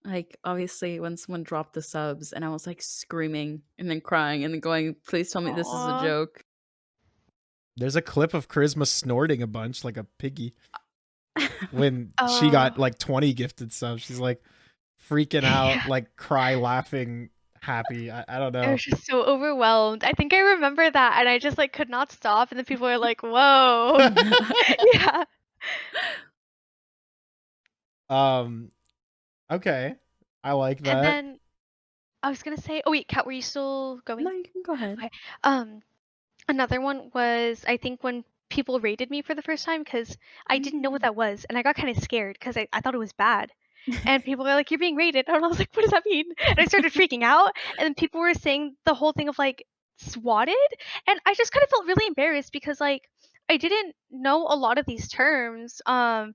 Like obviously when someone dropped the subs and I was like screaming and then crying and then going, "Please tell me this is a Aw. joke." There's a clip of Charisma snorting a bunch like a piggy when she Oh. got like 20 gifted subs. She's like freaking out, Yeah. like cry laughing, happy. I don't I know. was just so overwhelmed. I think I remember that and I just like could not stop and then people were like, "Whoa." Yeah. Okay. I like And that. then I was gonna say, oh wait, Kat, were you still going? No, you can go ahead. Okay. Um, Another one was I think when people rated me for the first time because I didn't know what that was, and I got kind of scared because I thought it was bad. And people were like, "You're being rated," and I was like, "What does that mean?" And I started freaking out, and then people were saying the whole thing of like swatted, and I just kind of felt really embarrassed because like I didn't know a lot of these terms, and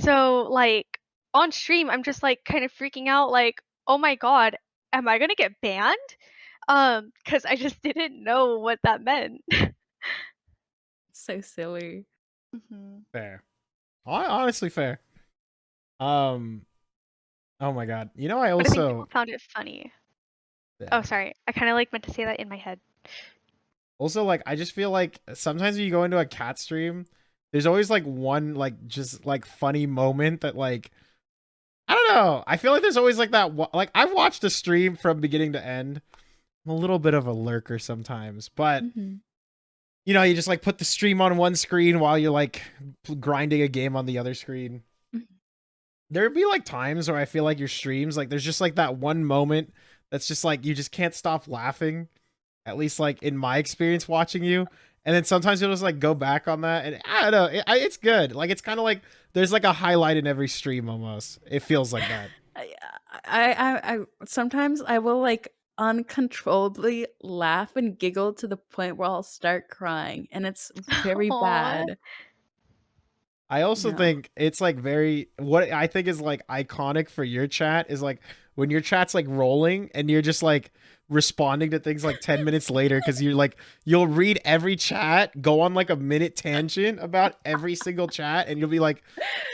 so like on stream I'm just like kind of freaking out, like, "Oh my god, am I gonna get banned?" Because I just didn't know what that meant. So silly. Mhm. Fair. Honestly, fair. Um. Oh my god. You know, I But I think people also. found it funny. Yeah. Oh, sorry. I kind of like meant to say that in my head. Also, like, I just feel like sometimes when you go into a cat stream, there's always like one like just like funny moment that like I don't know. I feel like there's always like that. Like I've watched a stream from beginning to end. I'm a little bit of a lurker sometimes, but Mhm. you know, you just like put the stream on one screen while you're like grinding a game on the other screen. Mhm. There'd be like times where I feel like your streams, like there's just like that one moment that's just like you just can't stop laughing. At least like in my experience watching you. And then sometimes you'll just like go back on that, and I don't know, it's good. Like it's kind of like there's like a highlight in every stream almost. It feels like that. I sometimes I will like uncontrollably laugh and giggle to the point where I'll start crying, and it's very Aw. bad. I also Yeah. think it's like very what I think is like iconic for your chat is like when your chat's like rolling and you're just like responding to things like 10 minutes later because you're like you'll read every chat, go on like a minute tangent about every single chat, and you'll be like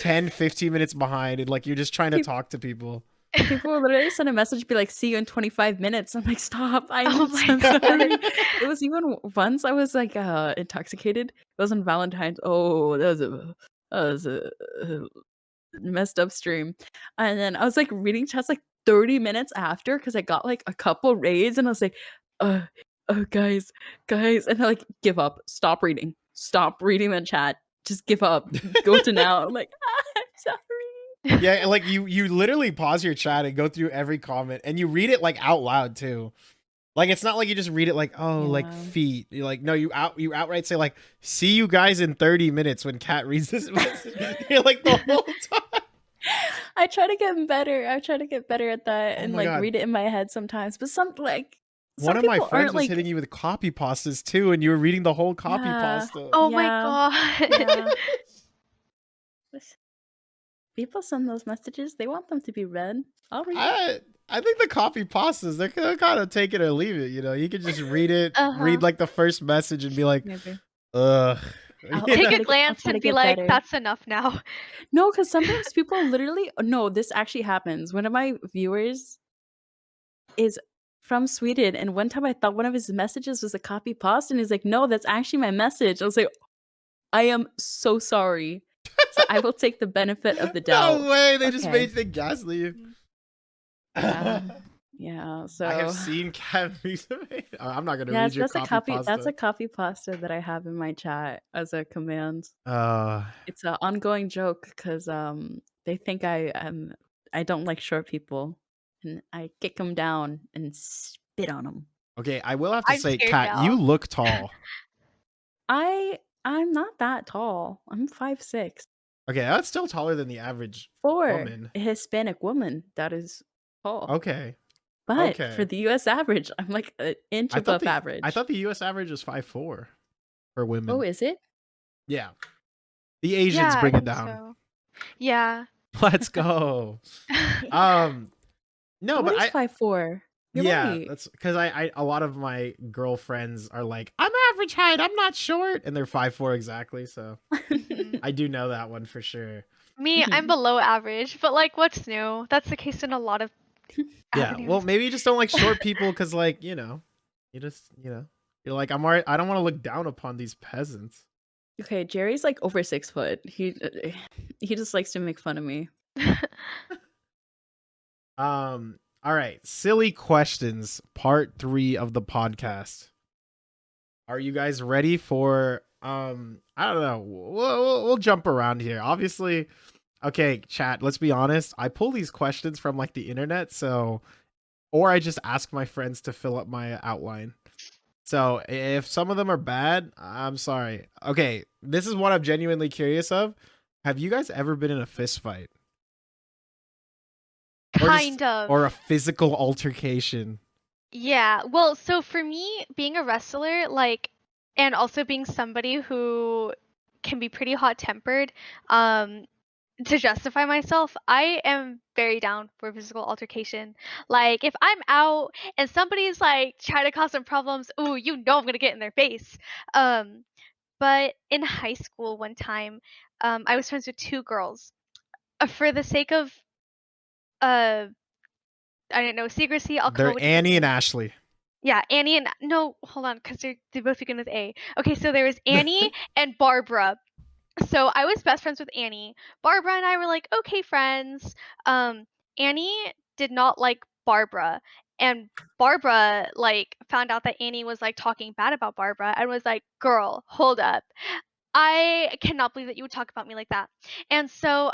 10-15 minutes behind, and like you're just trying to Peop talk to people. People will literally send a message, be like, "See you in 25 minminutes." I'm like, "Stop! I'm Oh so my god. sorry." It was even once I was like intoxicated. It was on Valentine's. Oh, that was a messed up stream. And then I was like reading chats like 30 minutes after because I got like a couple raids, and I was like, uh, guys, and they're like, give up, stop reading the chat, just give up, go to now. I'm like, I'm sorry. Yeah, and like you literally pause your chat and go through every comment, and you read it like out loud too. Like it's not like you just read it like, oh, like Yeah. feet. You're like, no, you outright say like, see you guys in 30 minutes when Kat reads this message. You're like the whole time. I try to get better. I try to get better at that Oh and my like god. read it in my head sometimes. But One some of my people friends aren't was like, hitting you with copy pastas too, and you were reading the whole copy yeah, pasta. Oh my yeah, god. yeah. People send those messages. They want them to be read. I'll read it. I think the copy pastas, they're kind of take it or leave it. You know, you could just read it, Uh-huh. read like the first message, and be like, Maybe. ugh. I'll You Take know? a glance try to and be get like, better. "That's enough now." No, because sometimes people literally no, this actually happens. One of my viewers is from Sweden, and one time I thought one of his messages was a copy paste, and he's like, "No, that's actually my message." I was like, "I am so sorry." So I will take the benefit of the doubt. No way! They just Okay. made the gaslight you. Yeah. Yeah. I have So seen KatMusume. I'm not gonna yeah, read your copy that's pasta. a copy pasta that I have in my chat as a command. Uh, It's an ongoing joke because they think I don't like short people, and I kick them down and spit on them. okay, I will have to I'm say, scared Kat, you now. look tall. I'm not that tall. I'm 5'6". Okay, that's still taller than the average For woman. a Hispanic woman, that is tall. Okay, But for okay. the US average, I'm like an inch I thought above average. I thought the U.S. average was 5'4" for women. Oh, is it? Yeah, the Asians Yeah, I bring it think down. so. Yeah. Let's go. No, What but is I 5'4"? You're yeah, right. that's because I a lot of my girlfriends are like, I'm average height, I'm not short, and they're 5'4" exactly. So Mhm. I do know that one for sure. Me, I'm Mhm. below average, but like, what's new? That's the case in a lot of Yeah, well, avenues. maybe you just don't like short people because, like, you know, you're like, I'm alright. I don't want to look down upon these peasants. Okay, Jerry's like over 6 foot. He just likes to make fun of me. All right, silly questions, part 3 of the podcast. Are you guys ready for? I don't know. We'll jump around here. Obviously, okay, chat. Let's be honest. I pull these questions from like the internet, so or I just ask my friends to fill up my outline. So if some of them are bad, I'm sorry. Okay, this is what I'm genuinely curious of. Have you guys ever been in a fist fight? Kind of. Or a physical altercation? Yeah. Well, so for me, being a wrestler, like, and also being somebody who can be pretty hot-tempered, to justify myself, I am very down for physical altercation. Like, if I'm out and somebody's like trying to cause some problems, ooh, you know I'm gonna get in their face. Um, but in high school one time, I was friends with two girls. For the sake of uh, I don't know, secrecy, I'll come up They're with different Annie and names. Ashley. Yeah, Annie and no, hold on, because they both begin with A. Okay, so there was Annie and Barbara. So I was best friends with Annie. Barbara and I were like okay friends. Annie did not like Barbara, and Barbara like found out that Annie was like talking bad about Barbara and was like, "Girl, hold up. I cannot believe that you would talk about me like that." And so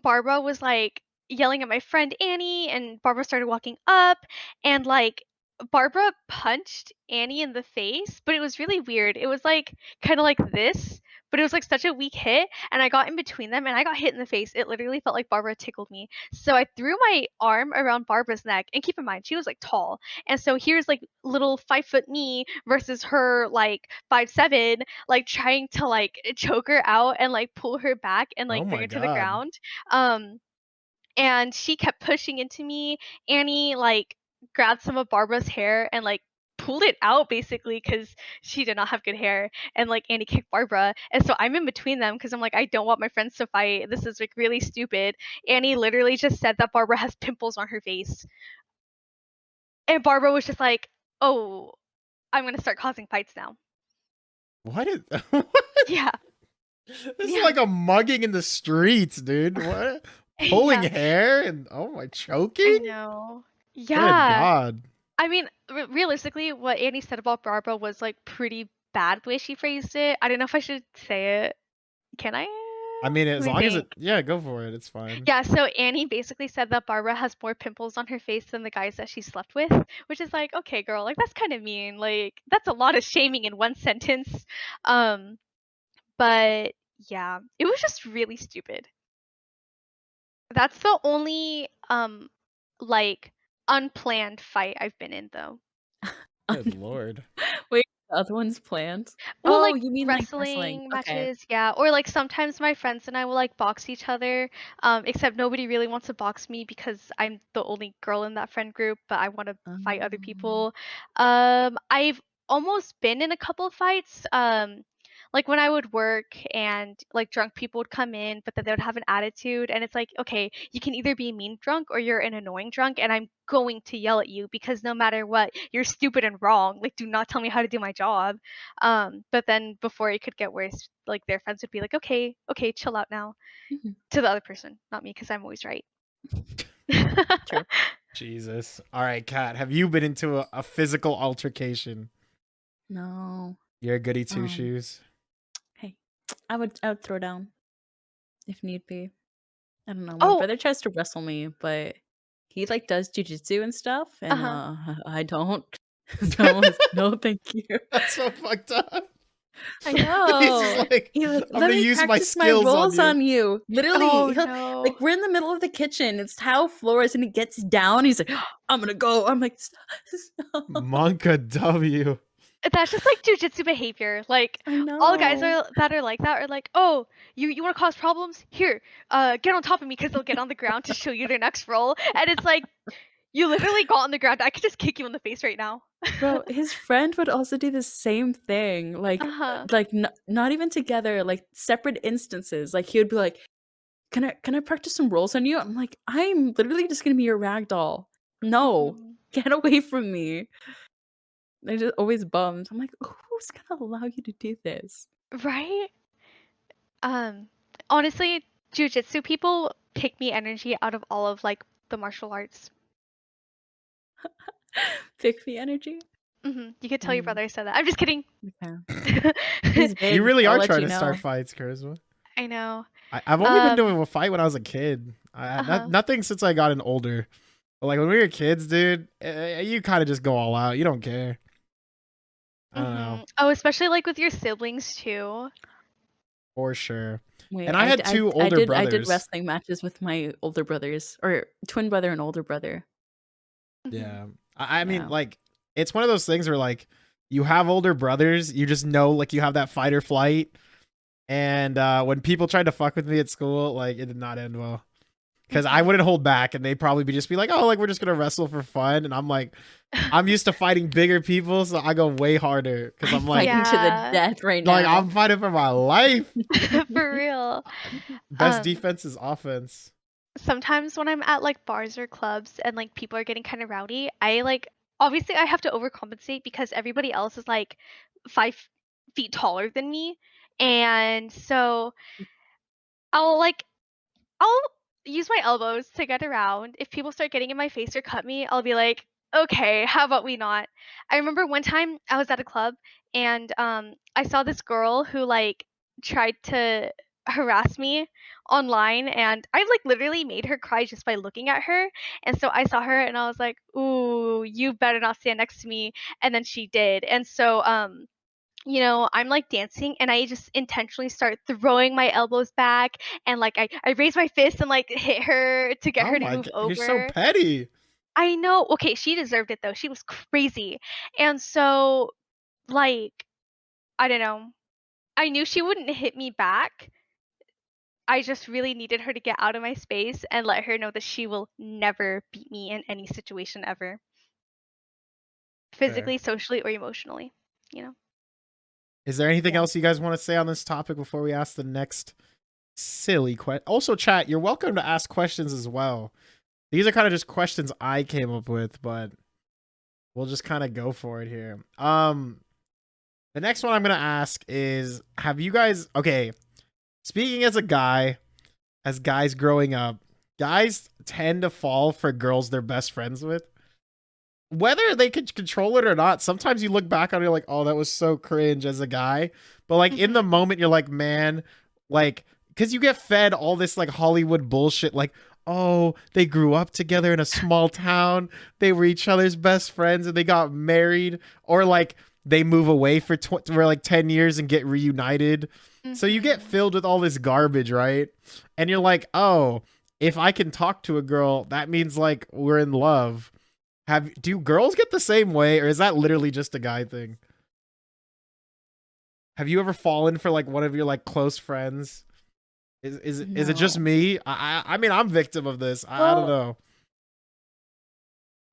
Barbara was like yelling at my friend Annie, and Barbara started walking up, and like Barbara punched Annie in the face, but it was really weird. It was like kind of like this, but it was like such a weak hit, and I got in between them and I got hit in the face. It literally felt like Barbara tickled me. So I threw my arm around Barbara's neck, and keep in mind she was like tall. And so here's like little 5 foot me versus her like 5'7", like trying to like choke her out and like pull her back and Oh like bring my her to the god. ground. Um, and she kept pushing into me. Annie like grabbed some of Barbara's hair and like pulled it out basically because she did not have good hair, and like Annie kicked Barbara, and so I'm in between them because I'm like, I don't want my friends to fight. This is like really stupid. Annie literally just said that Barbara has pimples on her face, and Barbara was just like, oh, I'm gonna start causing fights now. What is what? Yeah. This is Yeah. like a mugging in the streets, dude. What? Pulling Yeah, hair and oh my, I choking? know. Good Yeah. god. I mean, realistically, what Annie said about Barbara was like pretty bad the way she phrased it. I don't know if I should say it. Can I? I mean, Let as me long as it, think. yeah, go for it. It's fine. Yeah, so Annie basically said that Barbara has more pimples on her face than the guys that she slept with, which is like, okay, girl, like that's kind of mean. Like that's a lot of shaming in one sentence. Um, but yeah, it was just really stupid. That's the only like unplanned fight I've been in though. Good lord. Wait, the other one's planned? Well, Oh, like you mean like wrestling? wrestling Okay. matches, yeah. Or like sometimes my friends and I will like box each other. Except nobody really wants to box me because I'm the only girl in that friend group, but I want to fight other Um, people. I've almost been in a couple of fights. Like when I would work and like drunk people would come in, but then they would have an attitude, and it's like, okay, you can either be a mean drunk or you're an annoying drunk, and I'm going to yell at you because no matter what, you're stupid and wrong. Like, do not tell me how to do my job. But then before it could get worse, like their friends would be like, okay, okay, chill out now, mhm, to the other person, not me, because I'm always right. true. Jesus. All right, Kat, have you been into a physical altercation? No. You're a goody two Um, shoes. hey, I would throw down if need be. I don't know. My Oh, brother tries to wrestle me, but he like does jujitsu and stuff, and uh-huh. I don't. So I was, no, thank you. That's so fucked up. I He's just No. like, He like, I'm let gonna me use my practice my skills on rolls you. on you. Literally, Oh he'll, like no. we're in the middle of the kitchen. It's tile floors, and he gets down. He's like, I'm gonna go. I'm like, stop. Monka W. That's just like jujitsu behavior. Like I all guys know. are that are like that are like, oh, you want to cause problems? Here, get on top of me because they'll get on the ground to show you their next roll. And it's like you literally got on the ground. I could just kick you in the face right now. Bro, his friend would also do the same thing. Uh-huh. Like not even together, like separate instances. Like he would be like, can I practice some rolls on you? I'm like, I'm literally just gonna be your rag doll. No, Mhm. get away from me. They're just always bummed. I'm like, who's gonna allow you to do this? Right? Um, honestly, jujitsu people pick me energy out of all of like the martial arts. Pick me energy. You could tell your Mm, brother I said that. I'm just kidding. okay. He's You big. really I'll are let trying you to start know. fights, Charisma. I know. I've only been doing a fight when I was a kid. Uh-huh. Nothing since I got older. But like when we were kids, dude, you kind of just go all out. You don't care. I don't know. Oh, especially like with your siblings too. For sure. Wait, And I had two older I did brothers. wrestling matches with my older brothers, or twin brother and older brother. Yeah. I mean, Yeah. like, it's one of those things where, like, you have older brothers, you just know, like, you have that fight or flight. And when people tried to fuck with me at school, like, it did not end well. Because I wouldn't hold back, and they'd probably just be like, oh, like, we're just going to wrestle for fun. And I'm like, I'm used to fighting bigger people, so I go way harder. Because I'm like, fighting to the Yeah. death right like, now. I'm fighting for my life. For real. Best Um, defense is offense. Sometimes when I'm at like bars or clubs and like people are getting kind of rowdy, I like obviously I have to overcompensate because everybody else is like 5 feet taller than me, and so I'll use my elbows to get around. If people start getting in my face or cut me, I'll be like, okay, how about we not? I remember one time I was at a club and I saw this girl who like tried to harass me online, and I like literally made her cry just by looking at her. And so I saw her and I was like, ooh, you better not stand next to me. And then she did. And so I'm like dancing and I just intentionally start throwing my elbows back, and like I raise my fist and like hit her to get Oh her to my move god, you're so over. petty. I know. Okay, she deserved it though. She was crazy. And so like I don't know. I knew she wouldn't hit me back. I just really needed her to get out of my space and let her know that she will never beat me in any situation ever. Fair. Physically, socially, or emotionally, you know. Is there anything Yeah. else you guys want to say on this topic before we ask the next silly question? Also, chat, you're welcome to ask questions as well. These are kind of just questions I came up with, but we'll just kind of go for it here. The next one I'm gonna ask is, have you guys, okay, speaking as a guy, as guys growing up, guys tend to fall for girls they're best friends with. Whether they could control it or not, sometimes you look back on it, you're like, oh, that was so cringe as a guy. But like in the moment, you're like, man, like, because you get fed all this like Hollywood bullshit, like, oh, they grew up together in a small town, they were each other's best friends, and they got married, or like they move away for like 10 years and get reunited. So you get filled with all this garbage, right? And you're like, oh, if I can talk to a girl, that means like we're in love. Do girls get the same way, or is that literally just a guy thing? Have you ever fallen for like one of your like close friends? Is it just No. me? I mean, I'm victim of this. I don't Well, know.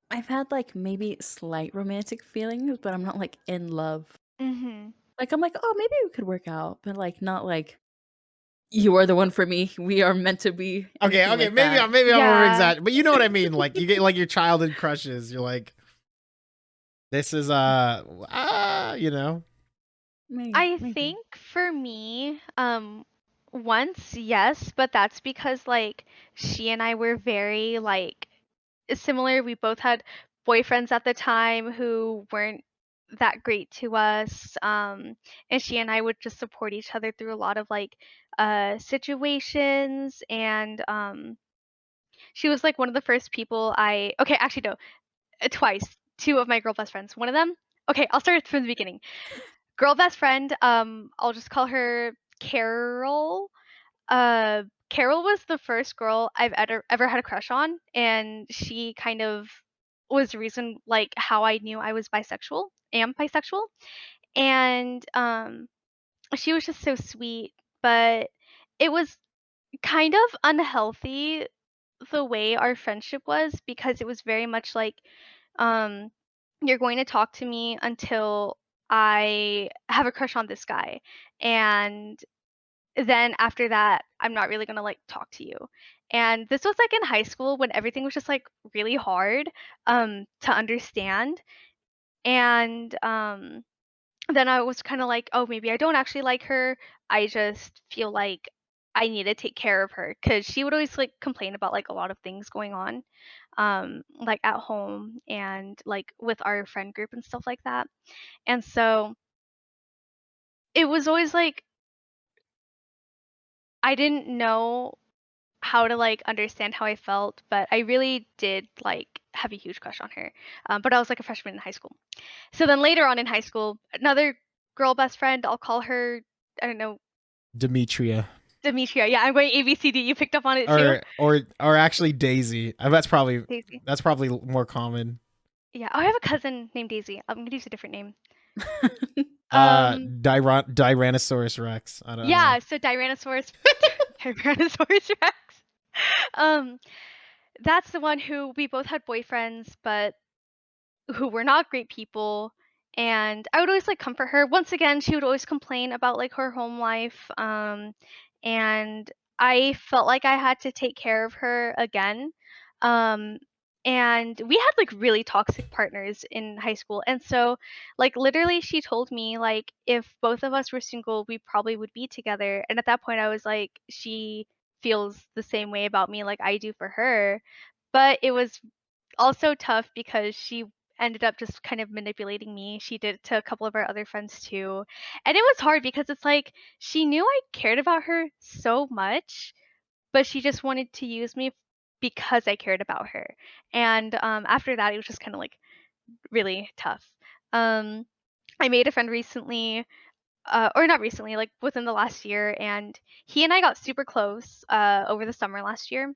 I've had like maybe slight romantic feelings, but I'm not like in love. Like I'm like, oh, maybe we could work out, but like not like you are the one for me. We are meant to be. Okay, Anything okay, like maybe that. I'm over Yeah. exaggerating, but you know what I mean. Like you get like your childhood crushes. You're like, this is you know. I Maybe. think for me, once, yes, but that's because like she and I were very like similar. We both had boyfriends at the time who weren't that great to us. And she and I would just support each other through a lot of like situations, and she was like one of the first people okay, actually no, twice. Two of my girl best friends. One of them, okay, I'll start from the beginning. Girl best friend, I'll just call her Carol. Carol was the first girl I've ever had a crush on, and she kind of was the reason like how I knew I was am bisexual. And she was just so sweet, but it was kind of unhealthy the way our friendship was, because it was very much like um you're going to talk to me until I have a crush on this guy, and then after that I'm not really going to like talk to you. And this was like in high school when everything was just like really hard to understand. And then I was kind of like, oh, maybe I don't actually like her. I just feel like I need to take care of her, cuz she would always like complain about like a lot of things going on like at home and like with our friend group and stuff like that. And so it was always like I didn't know how to like understand how I felt, but I really did like have a huge crush on her. But I was like a freshman in high school. So then later on in high school, another girl best friend, I'll call her, I don't know, Demetria. Demetria. Yeah, I'm going ABCD. You picked up on it too? Or actually Daisy. That's probably Daisy. more common. Yeah, I have a cousin named Daisy. I'm gonna use a different name. Um, Tyrannosaurus Rex. I don't know. yeah, so Tyrannosaurus Tyrannosaurus Rex. Um, that's the one who we both had boyfriends, but who were not great people. And I would always like comfort her. Once again, she would always complain about like her home life. And I felt like I had to take care of her again. Um, and we had like really toxic partners in high school. And so, like, literally, she told me, like, if both of us were single, we probably would be together. And at that point, I was like, she feels the same way about me like I do for her. But it was also tough because she ended up just kind of manipulating me. She did it to a couple of our other friends too. And it was hard because it's like she knew I cared about her so much, but she just wanted to use me because I cared about her. And after that, it was just kind of like really tough. Um, I made a friend recently, or not recently, like within the last year, and he and I got super close over the summer last year.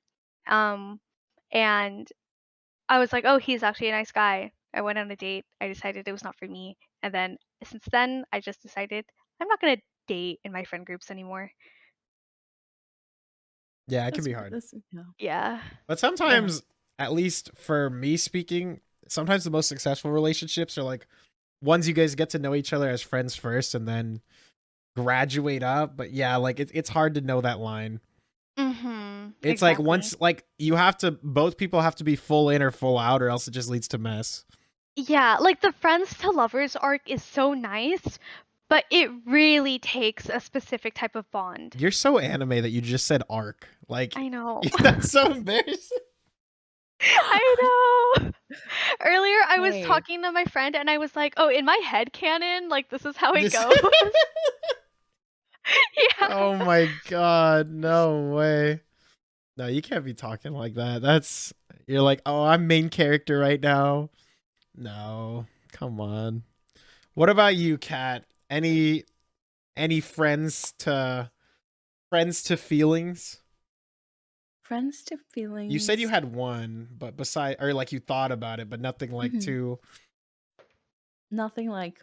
And I was like, "Oh, he's actually a nice guy." I went on a date. I decided it was not for me. And then since then, I just decided I'm not going to date in my friend groups anymore. Yeah, it can be hard. Yeah. But sometimes, at least for me speaking, sometimes the most successful relationships are like ones you guys get to know each other as friends first and then graduate up. But yeah, like it's hard to know that line. It's Exactly. like once like you have to both people have to be full in or full out or else it just leads to mess. Yeah, like the friends to lovers arc is so nice, but it really takes a specific type of bond. You're so anime that you just said arc. Like I know. that's so embarrassing. I know. Earlier, I was Hey. talking to my friend and I was like, "Oh, in my head canon, like this is how it Just- goes." Yeah. Oh my god, no way. No, you can't be talking like that. You're like, "Oh, I'm main character right now." No. Come on. What about you, Kat? Any friends to feelings? Friends to feelings. You said you had one, but beside or like you thought about it, but nothing like two. Nothing like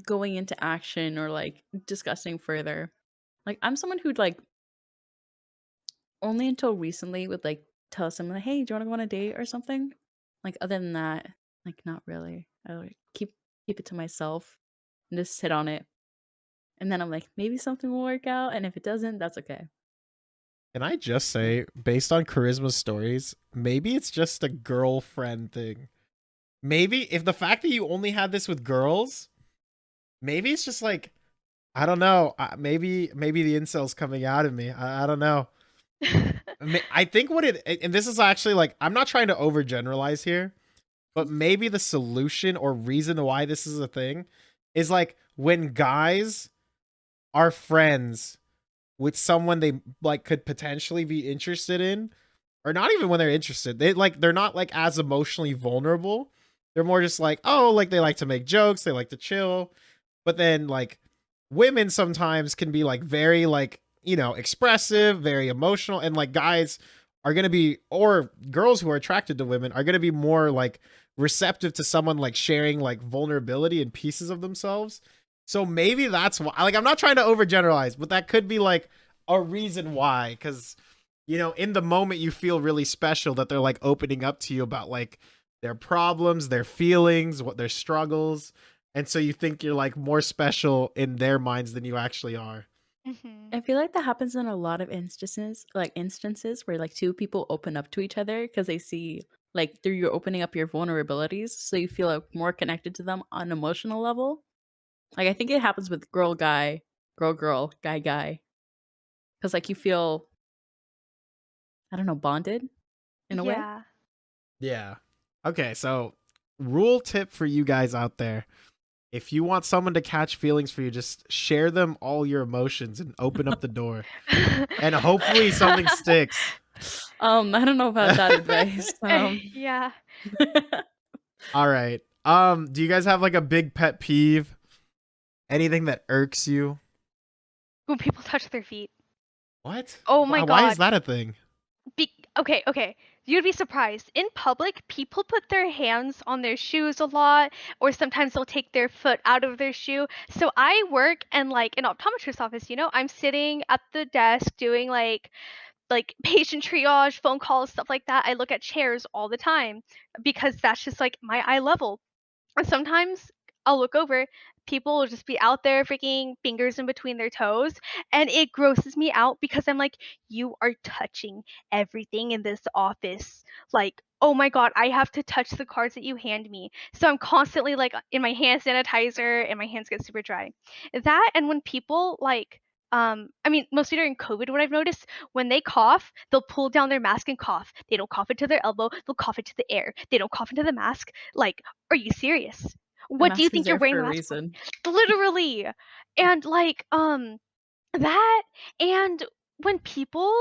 going into action or like discussing further. Like I'm someone who'd like only until recently would like tell someone like, "Hey, do you want to go on a date or something?" Like other than that, like not really. I like keep it to myself and just sit on it. And then I'm like, maybe something will work out, and if it doesn't, that's okay. Can I just say, based on Charisma's stories, maybe it's just a girlfriend thing. Maybe if the fact that you only had this with girls, maybe it's just like, I don't know. Maybe the incel's coming out of me. I don't know. I think and this is actually like, I'm not trying to overgeneralize here, but maybe the solution or reason why this is a thing is like when guys are friends with someone they like could potentially be interested in, or not even when they're interested, they're not like as emotionally vulnerable. They're more just like, oh, like they like to make jokes, they like to chill. But then like women sometimes can be like very like, you know, expressive, very emotional, and like guys are going to be, or girls who are attracted to women are going to be more like receptive to someone like sharing like vulnerability and pieces of themselves. So maybe that's why, like, I'm not trying to overgeneralize, but that could be like a reason why. Because, you know, in the moment you feel really special that they're like opening up to you about like their problems, their feelings, what their struggles. And so you think you're like more special in their minds than you actually are. I feel like that happens in a lot of instances where like two people open up to each other because they see like through you opening up your vulnerabilities, so you feel like more connected to them on an emotional level. Like I think it happens with girl guy, girl guy, because like you feel, I don't know, bonded in a way. Yeah. Yeah. Okay, so rule tip for you guys out there. if you want someone to catch feelings for you, just share them all your emotions and open up the door. And hopefully something sticks. I don't know about that advice. Yeah. All right. Do you guys have like a big pet peeve? Anything that irks you? When people touch their feet. What? Oh my Why is God. that a thing? Okay. You'd be surprised. In public, people put their hands on their shoes a lot, or sometimes they'll take their foot out of their shoe. So I work in like an optometrist office, I'm sitting at the desk doing like patient triage, phone calls, stuff like that. I look at chairs all the time because that's just like my eye level. And sometimes I'll look over, people will just be out there freaking fingers in between their toes, and it grosses me out because I'm like, you are touching everything in this office. Like, oh my God, I have to touch the cards that you hand me. So I'm constantly like in my hand sanitizer and my hands get super dry. That and when people like I mean, mostly during COVID, what I've noticed, when they cough, they'll pull down their mask and cough. They don't cough into their elbow, they'll cough into the air. They don't cough into the mask. Like, are you serious? The What do you mask is think you're there wearing for the a mask for? reason. Literally. And like that and when people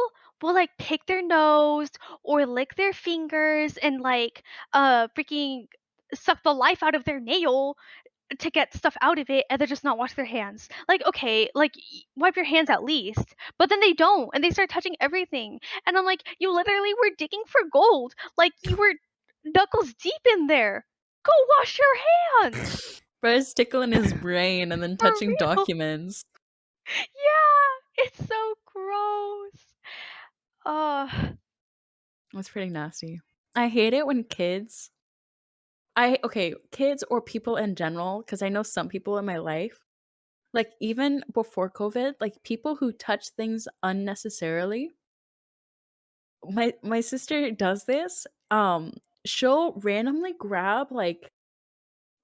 will like pick their nose or lick their fingers and like freaking suck the life out of their nail to get stuff out of it and then just not wash their hands. Like, okay, like wipe your hands at least. But then they don't and they start touching everything. And I'm like, you literally were digging for gold. Like you were knuckles deep in there. Go wash your hands. But it's tickling his brain and then For touching real. documents. Yeah, it's so gross. It's pretty nasty. I hate it when kids kids or people in general, because I know some people in my life, like even before COVID, like people who touch things unnecessarily. My sister does this. She'll randomly grab like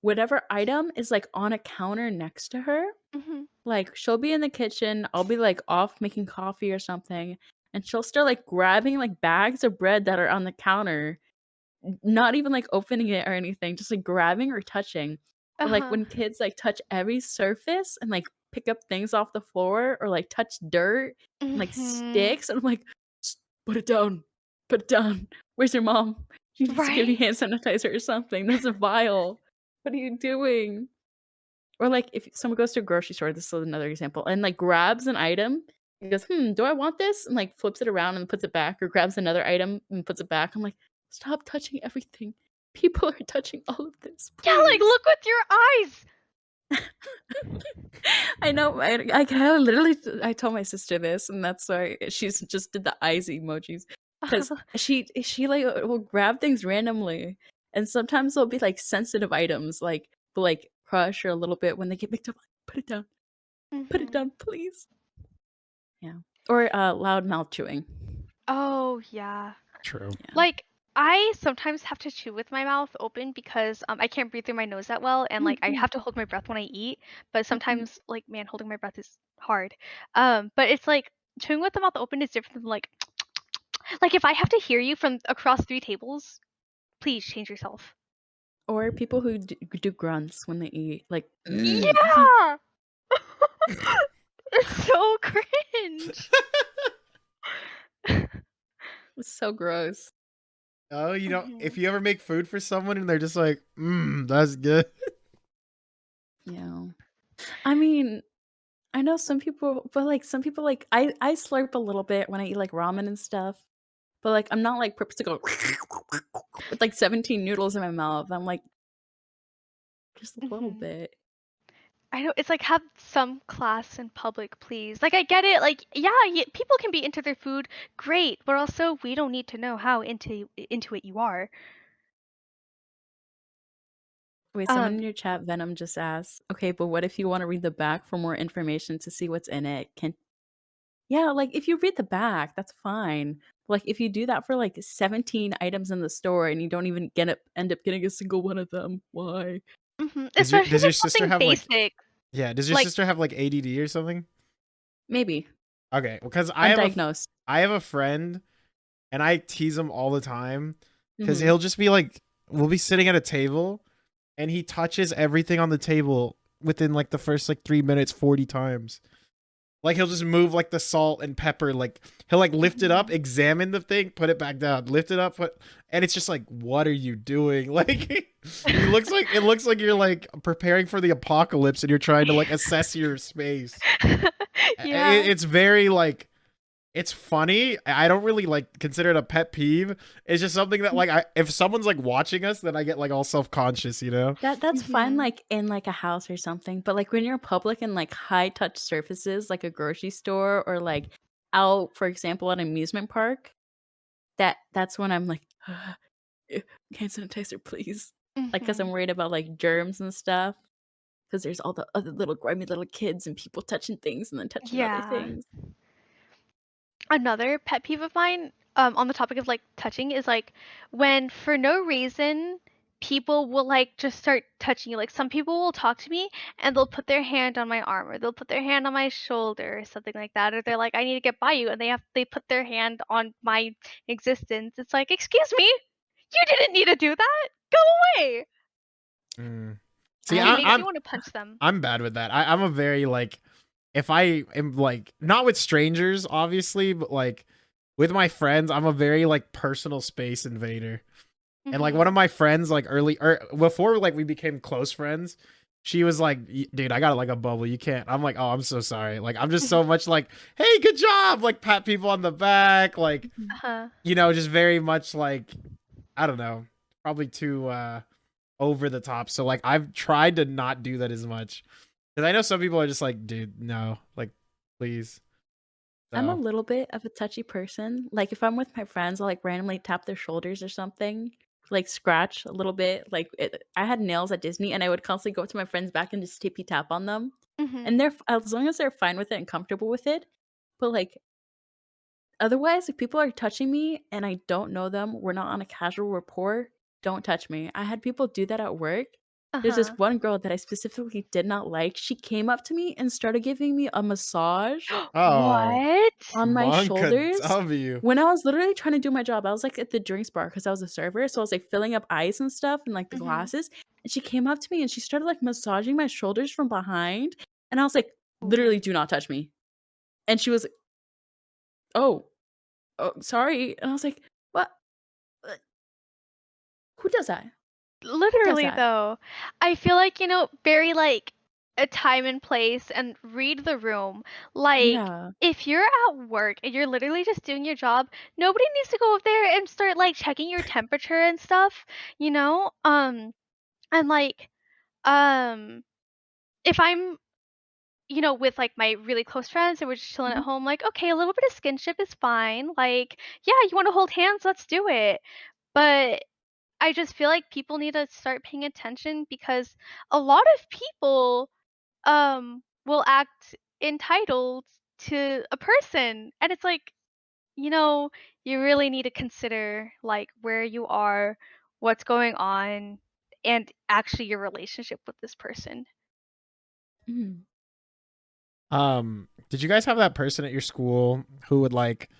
whatever item is like on a counter next to her. Mhm. Like she'll be in the kitchen, I'll be like off making coffee or something, and she'll start like grabbing like bags of bread that are on the counter, not even like opening it or anything, just like grabbing or touching. Or like Uh-huh. when kids like touch every surface and like pick up things off the floor or like touch dirt and like Mhm. sticks, and I'm like, Put it down, put it down. Where's your mom? She needs to give you Right? hand sanitizer or something. That's a vial. What are you doing?" Or like if someone goes to a grocery store, this is another example, and like grabs an item and goes, do I want this? And like flips it around and puts it back, or grabs another item and puts it back. I'm like, stop touching everything. People are touching all of this, Yeah, like please. look with your eyes. I know. I kind of literally, I told my sister this, and that's why she's just did the eyes emojis, because she like will grab things randomly, and sometimes they'll be like sensitive items, like will, like crush or a little bit when they get picked up. Like, put it Mhm. down, please. Yeah, or loud mouth chewing. Oh, yeah. True. Yeah. Like I sometimes have to chew with my mouth open because I can't breathe through my nose that well and like I have to hold my breath when I eat, but sometimes like man, holding my breath is hard. But it's like chewing with the mouth open is different than like like if I have to hear you from across 3 tables, please change yourself. Or people who do grunts when they eat, like Yeah. It's so cringe. it's so gross. Oh, Mhm. if you ever make food for someone and they're just like, that's good. Yeah, I mean, I know some people, but like some people, like I slurp a little bit when I eat like ramen and stuff, but like I'm not like purpose to go with like 17 noodles in my mouth. I'm like just a little Mhm. bit. I know it's like have some class in public, please. Like I get it. Like yeah, people can be into their food, great, but also we don't need to know how into it you are. Wait, someone Um. in your chat, Venom, just asked, okay, but what if you want to read the back for more information to see what's in it? Yeah, like if you read the back, that's fine. Like if you do that for like 17 items in the store and you don't even end up getting a single one of them, why? Especially Does if your it's sister something have like basic. does your Like. sister have like ADD or something? Maybe Okay, because undiagnosed. I have a friend and I tease him all the time because Hmm. he'll just be like, we'll be sitting at a table and he touches everything on the table within like the first like 3 minutes 40 times. Like he'll just move like the salt and pepper, like he'll like lift it up, examine the thing, put it back down, lift it up, and it's just like, what are you doing? Like it looks like you're like preparing for the apocalypse and you're trying to like assess your space. Yeah. It's very like, it's funny. I don't really like consider it a pet peeve. It's just something that like if someone's like watching us, then I get like all self-conscious, you know? That's fine, Mhm. like, in, like, a house or something, but, like, when you're in public and, like, high touch surfaces, like a grocery store or, like, out, for example, at an amusement park, that's when I'm like, "Eh, hand sanitizer, please." Like, because 'cause I'm Mhm. worried about, like, germs and stuff. Because there's all the other little grimy little kids and people touching things and then touching other Yeah. things. Another pet peeve of mine, on the topic of like touching, is like when for no reason people will like just start touching you. Like some people will talk to me and they'll put their hand on my arm or they'll put their hand on my shoulder or something like that. Or they're like, I need to get by you, and they put their hand on my existence. It's like, excuse me, you didn't need to do that. Go away. Mm. I See, It had makes I'm me want to punch them. I'm bad with that. I'm a very like, if I am like, not with strangers obviously, but like with my friends, I'm a very like personal space invader. And like one Mhm. of my friends, like early or before like we became close friends, she was like, dude, I got like a bubble, you can't. I'm like, oh, I'm so sorry. Like I'm just so much like, hey, good job, like pat people on the back, like, Mhm. Uh-huh. just very much like, I don't know, probably too over the top. So like I've tried to not do that as much. Because I know some people are just like, dude, no, like, please. I'm a So little bit of a touchy person. Like, if I'm with my friends, I'll, like, randomly tap their shoulders or something, like, scratch a little bit. Like, I had nails at Disney, and I would constantly go up to my friend's back and just tippy tap on them. Mhm. And as long as they're fine with it and comfortable with it. But, like, otherwise, if people are touching me and I don't know them, we're not on a casual rapport, don't touch me. I had people do that at work. There's this Uh-huh. one girl that I specifically did not like. She came up to me and started giving me a massage oh, What? on my Monka shoulders W. when I was literally trying to do my job. I was, like, at the drinks bar because I was a server, so I was, like, filling up ice and stuff and, like, the Mhm. glasses, and she came up to me and she started, like, massaging my shoulders from behind, and I was like, Ooh. "Literally, do not touch me." And she was, "Oh, oh, sorry." And I was like, "What? Uh, who does that? Who does Literally that?" though. I feel like, very like a time and place and read the room. Like Yeah. if you're at work and you're literally just doing your job, nobody needs to go up there and start like checking your temperature and stuff, you know? And like um if I'm with like my really close friends and we're just chilling at Mhm. home, like, okay, a little bit of skinship is fine. Like, yeah, you want to hold hands, let's do it. But I just feel like people need to start paying attention because a lot of people will act entitled to a person, and it's like, you know, you really need to consider like where you are, what's going on, and actually your relationship with this person. Mhm. Did you guys have that person at your school who would like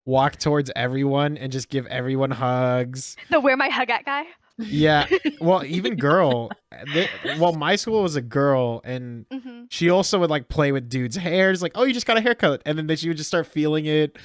walk towards everyone and just give everyone hugs? The where my hug at guy. Yeah. Well, even girl. Well, my school was a girl, and Mhm. she also would like play with dudes' hairs. Like, oh, you just got a haircut, and then she would just start feeling it.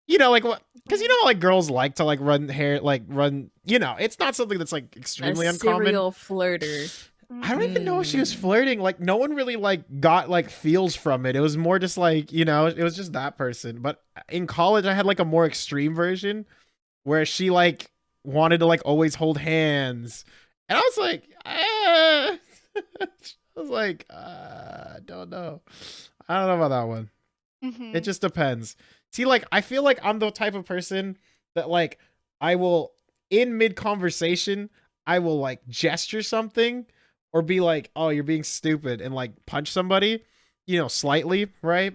Like what? Because Mhm. like girls like to like run hair, like run. It's not something that's like A extremely uncommon. serial flirter. I don't even know if she was Mm. flirting. Like, no one really like got like feels from it. It was more just like, it was just that person. But in college, I had like a more extreme version where she like wanted to like always hold hands, and I was like, I was like, I don't know. I don't know about that one. It Mhm. just depends. See, like, I feel like I'm the type of person that like I will in mid conversation, I will like gesture something or be like, "Oh, you're being stupid," and like punch somebody, slightly, right?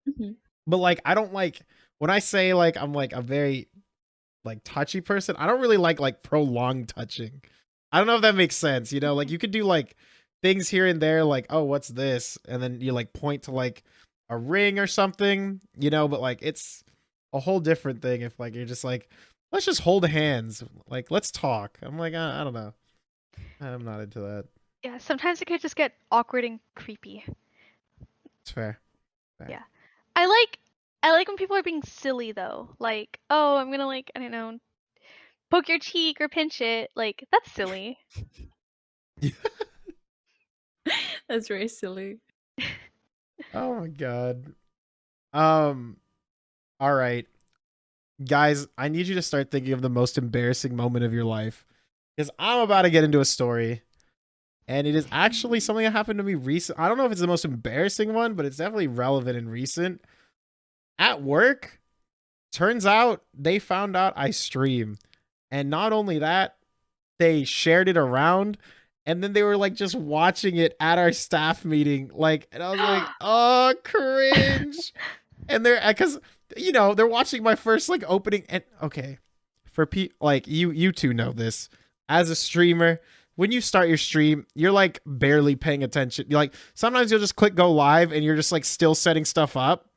Mhm. But like I don't like when I say like I'm like a very like touchy person, I don't really like prolonged touching. I don't know if that makes sense, like you could do like things here and there like, "Oh, what's this?" and then you like point to like a ring or something, but like it's a whole different thing if like you're just like, "Let's just hold hands. Like let's talk." I'm like, I don't know. I'm not into that. Yeah, sometimes it could just get awkward and creepy. It's fair. Fair. Yeah. I like when people are being silly though. Like, oh, I'm gonna like, I don't know, poke your cheek or pinch it. Like, that's silly. That's very silly. Oh my god. All right. Guys, I need you to start thinking of the most embarrassing moment of your life. Because I'm about to get into a story. And it is actually something that happened to me recent. I don't know if it's the most embarrassing one, but it's definitely relevant and recent. At work, turns out they found out I stream. And not only that, they shared it around. And then they were like just watching it at our staff meeting. Like, and I was like, oh, cringe. And they're, because, you know, they're watching my first like opening. And okay, for like you two know this. As a streamer, when you start your stream, you're like barely paying attention. You're like, sometimes you'll just click go live and you're just like still setting stuff up.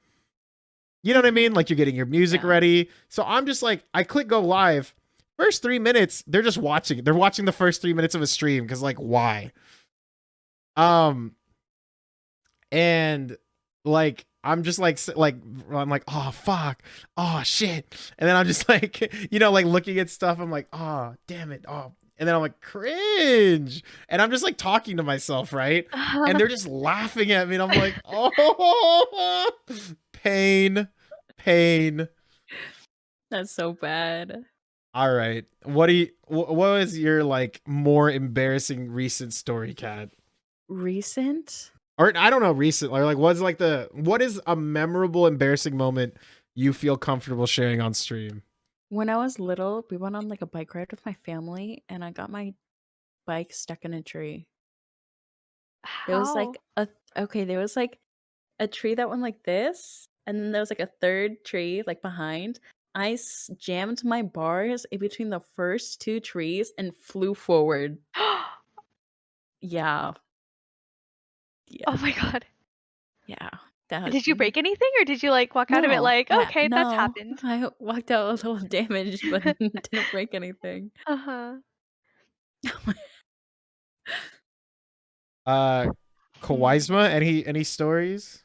You know what I mean? Like you're getting your music ready. So I'm just like, I click go live. First 3 minutes, they're just watching. They're watching the first 3 minutes of a stream because like why? And like I'm just like I'm like, oh fuck, oh shit, and then I'm just like, you know, like looking at stuff. I'm like, oh damn it, oh, and then I'm like cringe, and I'm just like talking to myself, right? And they're just laughing at me, and I'm like, oh, pain, pain. That's so bad. All right, what was your like more embarrassing recent story, Kat? Recent? Or I don't know, recent, or like what is a memorable embarrassing moment you feel comfortable sharing on stream? When I was little, we went on like a bike ride with my family, and I got my bike stuck in a tree. There was like there was like a tree that went like this, and then there was like a third tree like behind. I jammed my bars in between the first two trees and flew forward. Yeah. Yeah. Oh my god. Yeah. That Did you break anything or did you like walk out of it No. like, okay, that's No. happened? I walked out a little damaged, but didn't break anything. Uh-huh. Kawaiisma, any stories?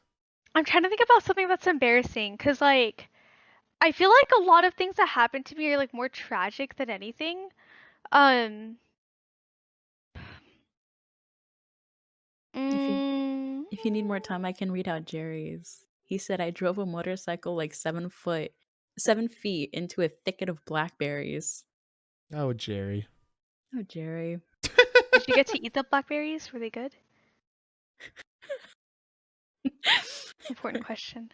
I'm trying to think about something that's embarrassing cuz like I feel like a lot of things that happen to me are like more tragic than anything. Um If you mm, if you need more time, I can read out Jerry's. He said I drove a motorcycle like 7 feet into a thicket of blackberries. Oh, Jerry. Oh, Jerry. Did you get to eat the blackberries? Were they good? Important question.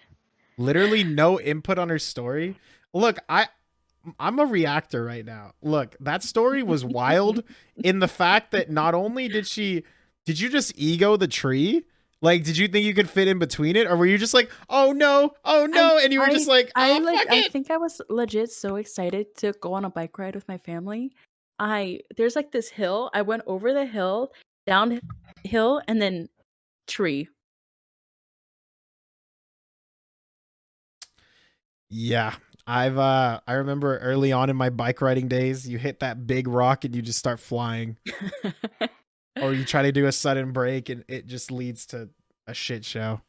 Literally no input on her story. Look, I'm a reactor right now. Look, that story was wild in the fact that not only did you just ego the tree? Like, did you think you could fit in between it, or were you just like, oh no, and you were just like, oh, fuck I it. think I was legit so excited to go on a bike ride with my family. There's like this hill. I went over the hill, down hill, and then tree. Yeah. I remember early on in my bike riding days, you hit that big rock and you just start flying. Or you try to do a sudden break and it just leads to a shit show.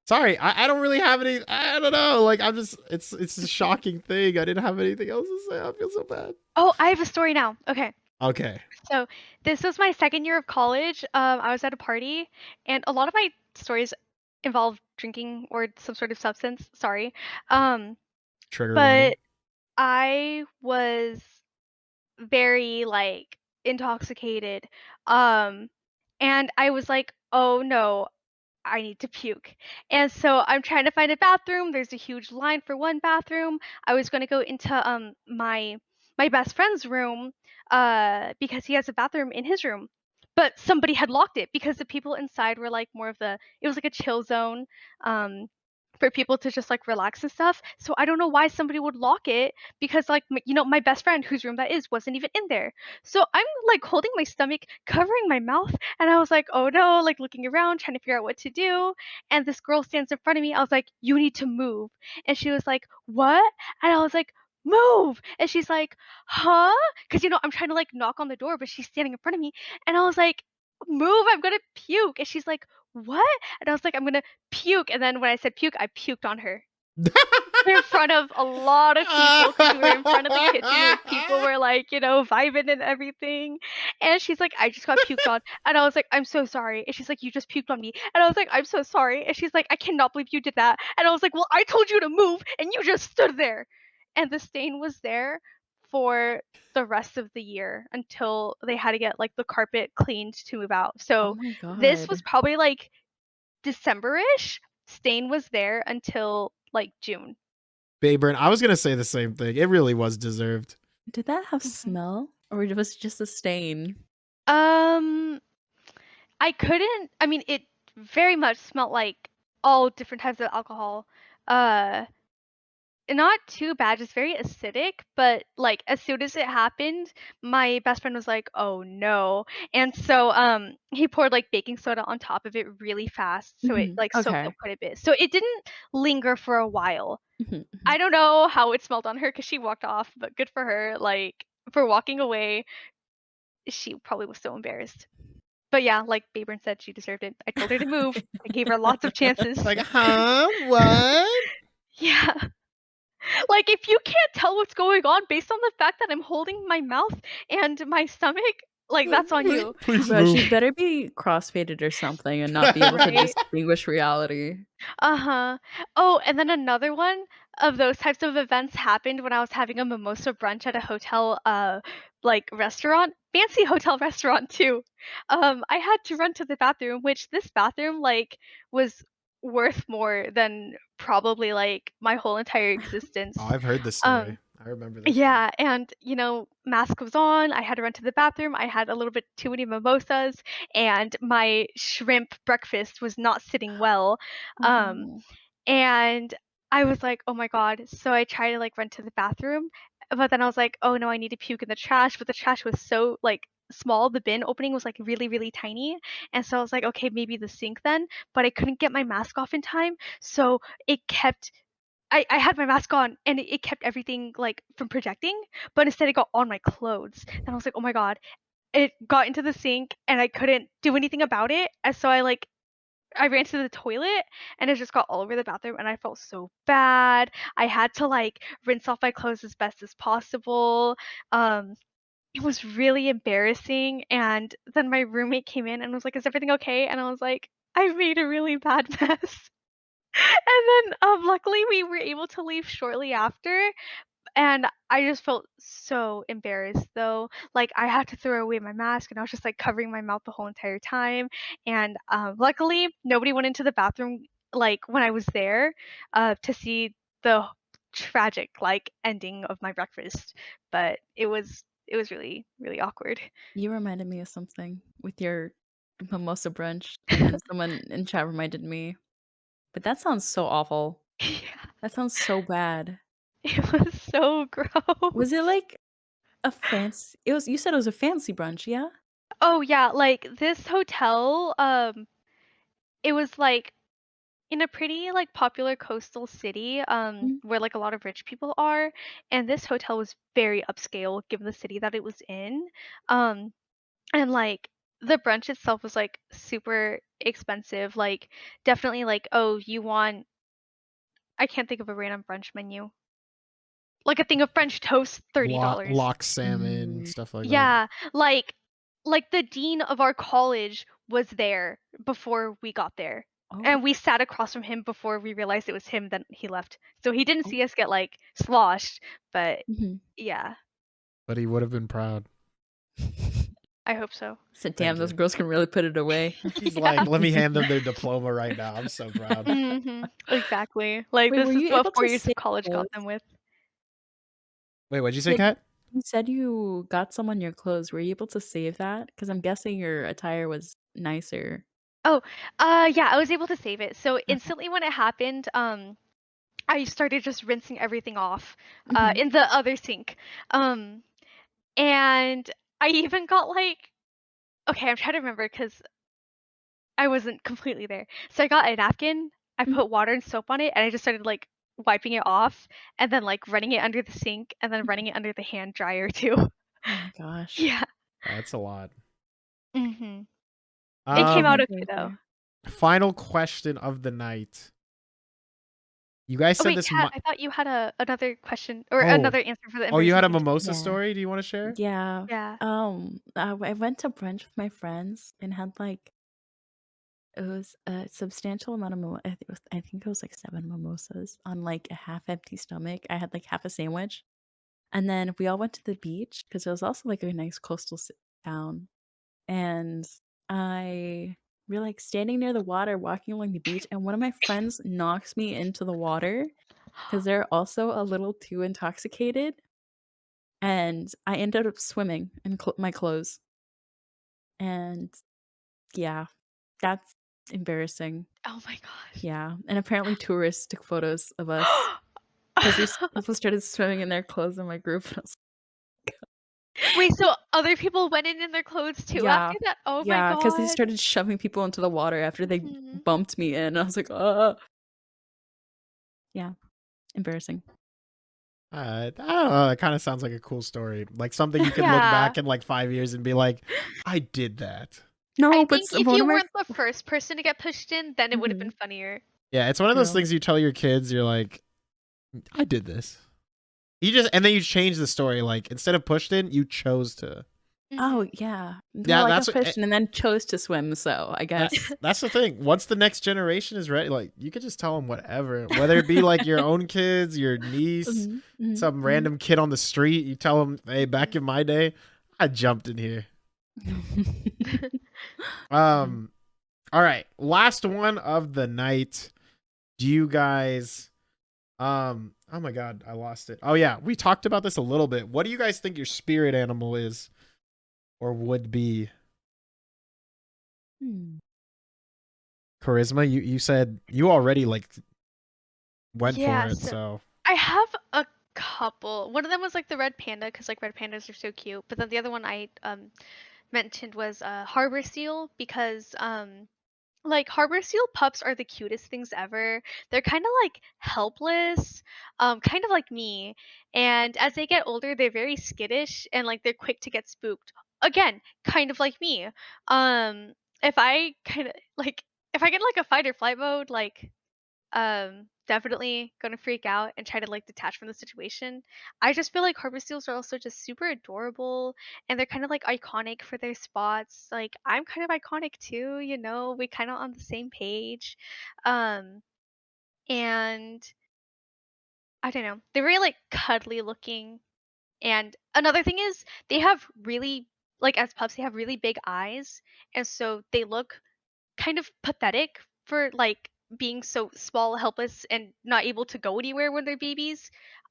Sorry, I don't really have any. I don't know. Like it's a shocking thing. I didn't have anything else to say. I feel so bad. Oh, I have a story now. Okay. Okay. So this was my second year of college. I was at a party, and a lot of my stories involve drinking or some sort of substance. Sorry. Trigger warning. But I was very like intoxicated. And I was like, oh no, I need to puke. And so I'm trying to find a bathroom. There's a huge line for one bathroom. I was going to go into my best friend's room because he has a bathroom in his room. But somebody had locked it because the people inside were like more of the it was like a chill zone for people to just like relax and stuff. So I don't know why somebody would lock it because like my best friend whose room that is wasn't even in there. So I'm like holding my stomach, covering my mouth, and I was like, "Oh no," like looking around trying to figure out what to do. And this girl stands in front of me. I was like, "You need to move." And she was like, "What?" And I was like, "Move." And she's like, "Huh?" Cuz I'm trying to like knock on the door, but she's standing in front of me. And I was like, move, I'm gonna puke. And she's like, what? And I was like, I'm gonna puke. And then when I said puke, I puked on her in front of a lot of people because we were in front of the kitchen where people were like, vibing and everything. And she's like, I just got puked on. And I was like, I'm so sorry. And she's like, you just puked on me. And I was like, I'm so sorry. And she's like, I cannot believe you did that. And I was like, well, I told you to move and you just stood there. And the stain was there for the rest of the year until they had to get like the carpet cleaned to move out. Oh So my this was god. probably like December-ish. Stain was there until like June. Bayburn, I was gonna say the same thing. It really was deserved. Did that have Mhm. smell? Or was it just a stain? Um, I mean, it very much smelled like all different types of alcohol. Uh, Not too bad, just very acidic, but like as soon as it happened, my best friend was like, "Oh no." And so he poured like baking soda on top of it really fast so it like soaked up Okay. quite a bit. So it didn't linger for a while. Mhm, mhm. I don't know how it smelled on her because she walked off, but good for her. Like for walking away, she probably was so embarrassed. But yeah, like Bayburn said, she deserved it. I told her to move. I gave her lots of chances. Like, huh? What? Yeah. Like if you can't tell what's going on based on the fact that I'm holding my mouth and my stomach, like that's on you. Please Bro, she move. better be crossfaded or something and not be able to Right. distinguish reality. Uh-huh. Oh, and then another one of those types of events happened when I was having a mimosa brunch at a hotel like restaurant, fancy hotel restaurant too. I had to run to the bathroom, which this bathroom like was worth more than probably like my whole entire Oh, existence. I've heard this Um story. I remember this one. Yeah, and mask was on. I had to run to the bathroom. I had a little bit too many mimosas, and my shrimp breakfast was not sitting well. Oh Um, no. and I was like, "Oh my god." So I tried to like run to the bathroom, but then I was like, "Oh no, I need to puke in the trash." But the trash was so like small. The bin opening was like really, really tiny. And so I was like, "Okay, maybe the sink then." But I couldn't get my mask off in time, so it kept I had my mask on and it kept everything like from projecting, but instead it got on my clothes. And I was like, "Oh my god." It got into the sink and I couldn't do anything about it. And so I ran to the toilet and it just got all over the bathroom and I felt so bad. I had to like rinse off my clothes as best as possible. Um it was really embarrassing and then my roommate came in and was like, "Is everything okay?" And I was like, "I made a really bad mess." And then, luckily we were able to leave shortly after, and I just felt so embarrassed though. Like I had to throw away my mask and I was just like covering my mouth the whole entire time. And luckily nobody went into the bathroom like when I was there to see the tragic like ending of my breakfast. But it was really, really awkward. You reminded me of something with your mimosa brunch, and then someone in chat reminded me. But that sounds so awful. Yeah, That sounds so bad. it was so Was gross. it like a fancy you said it was a fancy brunch, yeah? Oh yeah, like this hotel, it was like in a pretty like popular coastal city, Mm. where like a lot of rich people are, and this hotel was very upscale given the city that it was in. Um, and like the brunch itself was like super expensive, like definitely like, oh, you want I can't think of a random brunch menu. Like a thing of French toast, $30. Lock salmon, Mm. stuff like that. Yeah, like the dean of our college was there before we got there. Oh, And we sat across from him before we realized it was him, then he left. So he didn't oh. see us get like sloshed, but Mhm. yeah, But he would have been proud. I hope so. Said, Thank "Damn, those you. girls can really put it away." He's Yeah. like, let me hand them their diploma right now. I'm so proud. Exactly. Like Wait, were this is you what able 4 to years of save college got clothes? them with. Wait, what'd you say, Said Kat? you said you got someone your clothes. Were you able to save that? Because 'Cause I'm guessing your attire was nicer. Oh, yeah, I was able to save it. So Okay. instantly when it happened, I started just rinsing everything off Mhm. in the other sink. Um and I even got like okay, I'm trying to remember because I wasn't completely there. So I got a napkin, I Mhm. put water and soap on it, and I just started like wiping it off and then like running it under the sink and then running it under the hand dryer too. Oh my gosh. Yeah. That's a lot. Mhm. It came out okay Okay, though. Final question of the night. You guys Oh said wait, this. Kat, I thought you had another question or Oh, another answer for the oh, you embarrassing had a thing. mimosa Yeah. story. Do you want to share? Yeah. Yeah. I went to brunch with my friends and had like it was a substantial amount of I think it was like 7 mimosas on like a half empty stomach. I had like half a sandwich. And then we all went to the beach because it was also like a nice coastal town. And we're like standing near the water, walking along the beach, and one of my friends knocks me into the water because they're also a little too intoxicated. And I ended up swimming in my clothes. And yeah, that's embarrassing. Oh my gosh. Yeah, and apparently tourists took photos of us because people started swimming in their clothes in my group. And I was Wait, so other people went in their clothes too yeah, after that? Oh my yeah, because they god. started shoving people into the water after they Mhm. bumped me in. I was like, yeah, embarrassing. I don't know. It kind of sounds like a cool story, like something you can look Yeah. back in like 5 years and be like, "I did that." No, I but think if one you of my weren't the first person to get pushed in, then it would have been funnier. Yeah, it's one of those True. things you tell your kids. You're like, "I did this." And then you change the story. Like instead of pushed in, you chose to. Oh Mhm. yeah, Yeah, well, I that's got what. pushed and then chose to swim, so I guess. That's the thing. Once the next generation is ready, like you could just tell them whatever, whether it be like your own kids, your niece, Mhm, mhm, some random kid on the street. You tell them, "Hey, back in my day, I jumped in here." mhm. All right, last one of the night. Do you guys? Oh my god, I lost it. Oh yeah, we talked about this a little bit. What do you guys think your spirit animal is, or would be? Hmm. Charisma. You said you already like went for Yeah, it, so so. I have a couple. One of them was like the red panda because like red pandas are so cute. But then the other one I mentioned was harbor seal because like harbor seal pups are the cutest things ever. They're kind of like helpless, kind of like me. And as they get older, they're very skittish and like they're quick to get spooked. Again, kind of like me. Um, if I kind of like if I get like a fight or flight mode, like definitely gonna freak out and try to like detach from the situation. I just feel like harbor seals are also just super adorable and they're kind of like iconic for their spots. Like I'm kind of iconic too, you know, we kind of on the same page. um and I don't know, they're very like cuddly looking. And another thing is they have really, like as pups they have really big eyes, and so they look kind of pathetic for like being so small, helpless, and not able to go anywhere when they're babies.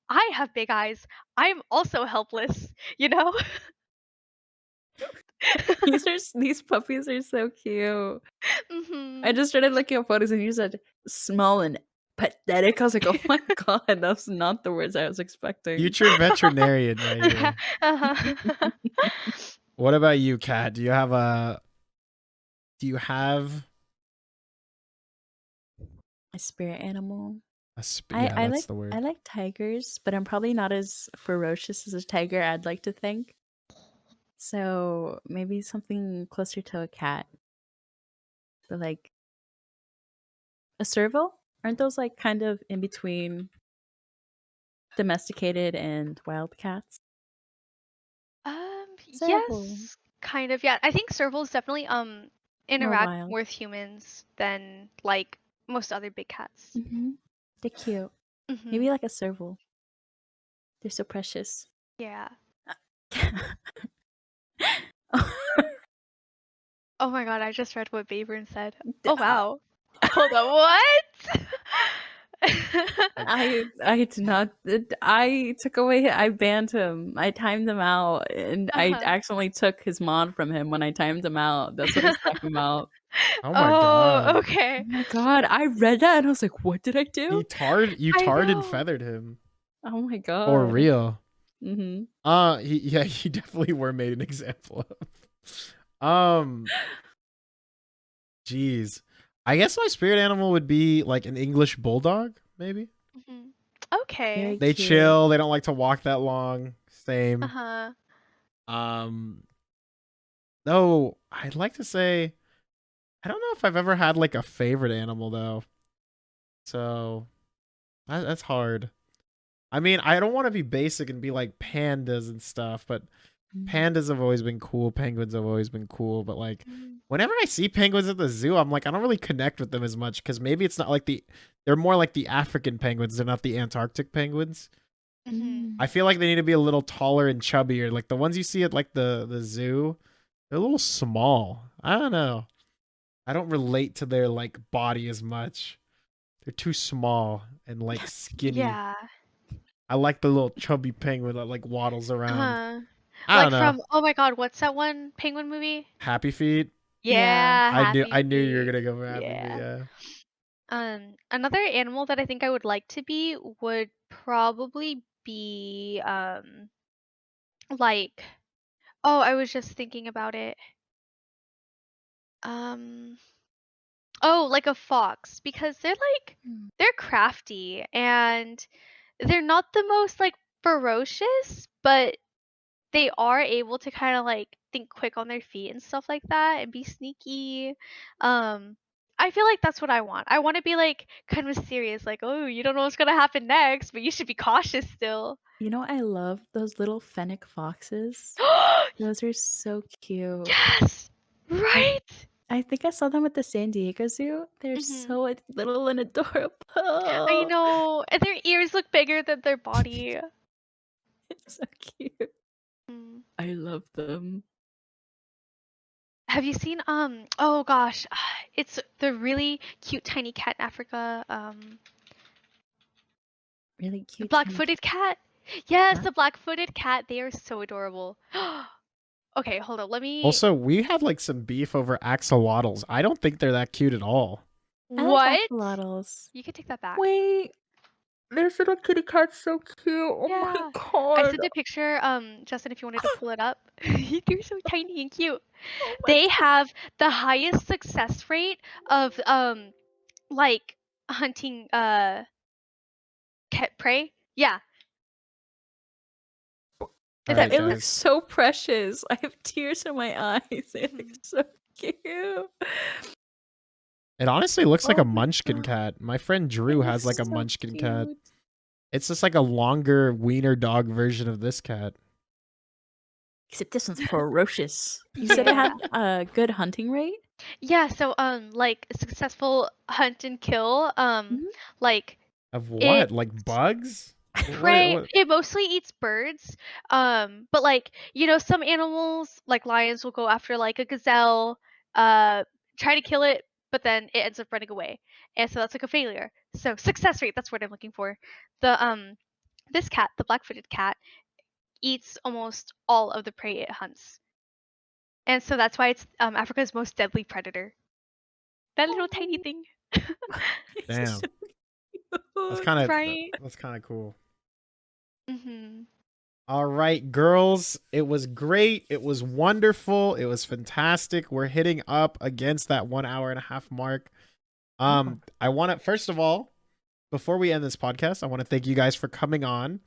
I have big eyes. I'm also helpless, you know? These puppies are so cute. I Mhm. just started looking at photos and you said small and pathetic. I was like, oh my god, that's not the words I was expecting. Future veterinarian right Yeah. here. Uh-huh. What about you, Kat? Do you have A spirit animal. yeah, I that's like the I word. like tigers, but I'm probably not as ferocious as a tiger, I'd like to think. So maybe something closer to a cat. But like a serval? Aren't those like kind of in between domesticated and wild cats? Serval. Yes, kind of. Yeah, I think servals definitely More interact wild. more with humans than like most other big cats. They're cute. Mhm. Maybe like a serval. They're so precious. Yeah. Oh my god, I just read what Bayburn said. Oh wow. Hold on, what? I did not. I took away. I banned him. I timed him out, and I Uh-huh. accidentally took his mod from him when I timed him out. That's what I was talking about. Oh my Oh, god. okay. Oh my god! I read that and I was like, "What did I do?" You I tarred and know. feathered him. Oh my For god. real. Mm-hmm. He definitely were made an example of. Jeez. I guess my spirit animal would be like an English bulldog, maybe. Mhm. Okay. Very They cute. chill, they don't like to walk that long. Same. Uh-huh. Um, though I'd like to say I don't know if I've ever had like a favorite animal though. So that's hard. I mean, I don't want to be basic and be like pandas and stuff, but Mm. pandas have always been cool. Penguins have always been cool. But like, Mm. whenever I see penguins at the zoo, I'm like, I don't really connect with them as much because maybe it's not like they're more like the African penguins. They're not the Antarctic penguins. Mhm. I feel like they need to be a little taller and chubbier. Like the ones you see at like the zoo, they're a little small. I don't know. I don't relate to their like body as much. They're too small and like skinny. Yeah. I like the little chubby penguin that like waddles around. Uh-huh. I don't Like know. from, oh my God, what's that one penguin movie? Happy Feet. Yeah. Yeah, Happy I knew you were Feet. gonna go for Happy Feet. Yeah. Yeah. Another animal that I think I would like to be would probably be like, oh, I was just thinking about it. Um, oh, like a fox because Mm. they're crafty and they're not the most like ferocious, but they are able to kind of like think quick on their feet and stuff like that and be sneaky. Um, I feel like that's what I want. I want to be like kind of mysterious, like, oh, you don't know what's gonna happen next, but you should be cautious still. You know, I love those little fennec foxes. Those are so cute. Yes, right. I think I saw them at the San Diego Zoo. They're Hmm. so little and I adorable. know, and their ears look bigger than their body. It's so cute. Mm. I love them. Have you seen oh gosh, it's the really cute tiny cat in Africa, Really the cute tiny black-footed cat? Yes, cat. the black-footed cat. They are so adorable. Okay, hold on. Let me. Also, we had like some beef over axolotls. I don't think they're that cute at all. I like What? axolotls. You can take that back. Wait, this little kitty cat's so cute. Oh my Yeah. I god. sent a picture, Justin, if you wanted to pull it up. They're so tiny and cute. Oh my They god. have the highest success rate of like hunting cat prey. Yeah. All It's right, It cute. looks guys. so precious. I have tears in my eyes. It looks so cute. It honestly looks like Oh a my munchkin god. cat. My friend Drew It has looks like a so munchkin cat. cute. It's just like a longer wiener dog version of this cat. Except this one's ferocious. You said it Yeah. had a good hunting rate? Yeah, so like a successful hunt and kill, Mhm. like Of it what? Like bugs? prey What? it mostly eats birds. But like, some animals like lions will go after like a gazelle, uh try to kill it, but then it ends up running away. And so that's like a failure. So success rate, that's what I'm looking for. The this cat, the black-footed cat, eats almost all of the prey it hunts. And so that's why it's Africa's most deadly predator. That little tiny Oh. thing. It's Damn. so That's cute. kind of Right? that's kind of cool. Mhm. All right, girls, it was great. It was wonderful. It was fantastic. We're hitting up against that 1 hour and a half mark. Oh. I want to first of all, before we end this podcast, I want to thank you guys for coming on.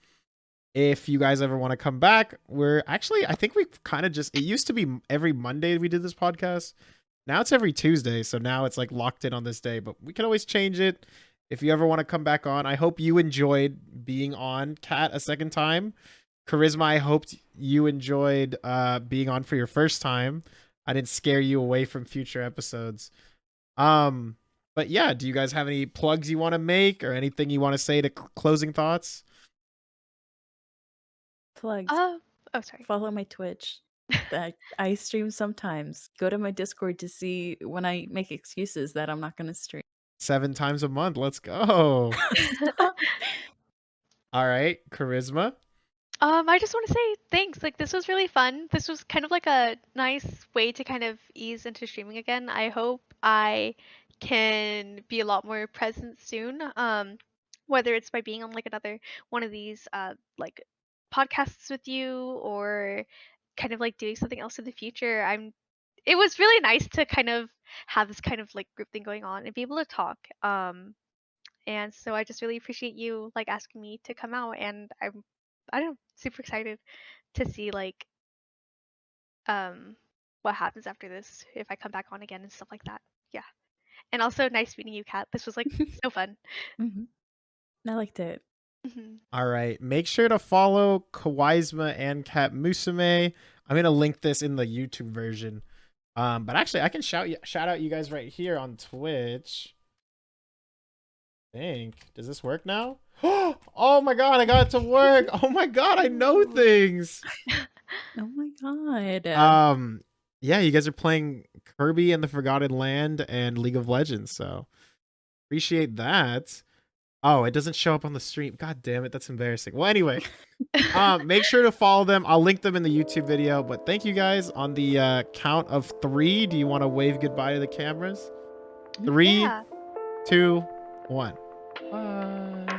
If you guys ever want to come back, I think we kind of it used to be every Monday we did this podcast. Now it's every Tuesday, so now it's like locked in on this day, but we can always change it. If you ever want to come back on, I hope you enjoyed being on Cat a second time. Charisma, I hoped you enjoyed being on for your first time. I didn't scare you away from future episodes. But yeah, do you guys have any plugs you want to make or anything you want to say to closing thoughts? Plugs. Oh, sorry. Follow my Twitch. I stream sometimes. Go to my Discord to see when I make excuses that I'm not going to stream. 7 times a month. Let's go. Stop. All right, Charisma. I just want to say thanks. Like, this was really fun. This was kind of like a nice way to kind of ease into streaming again. I hope I can be a lot more present soon. Whether it's by being on like another one of these like podcasts with you or kind of like doing something else in the future. It was really nice to kind of have this kind of like group thing going on and be able to talk. And so I just really appreciate you like asking me to come out, and I don't know, super excited to see like um what happens after this if I come back on again and stuff like that. And also, nice meeting you, Kat. This was like so fun. Mhm. I liked it. Mhm. All right. Make sure to follow Kawaiisma and KatMusume. I'm gonna link this in the YouTube version. But actually, I can shout out you guys right here on Twitch. I think. Does this work now? Oh my god, I got it to work. Oh my god, I know things. Oh my god. Yeah, you guys are playing Kirby and the Forgotten Land and League of Legends, so appreciate that. Oh, it doesn't show up on the stream. God damn it, that's embarrassing. Well, anyway, make sure to follow them. I'll link them in the YouTube video. But thank you guys. On the count of 3, do you want to wave goodbye to the cameras? 3, Yeah. 2, 1. Bye.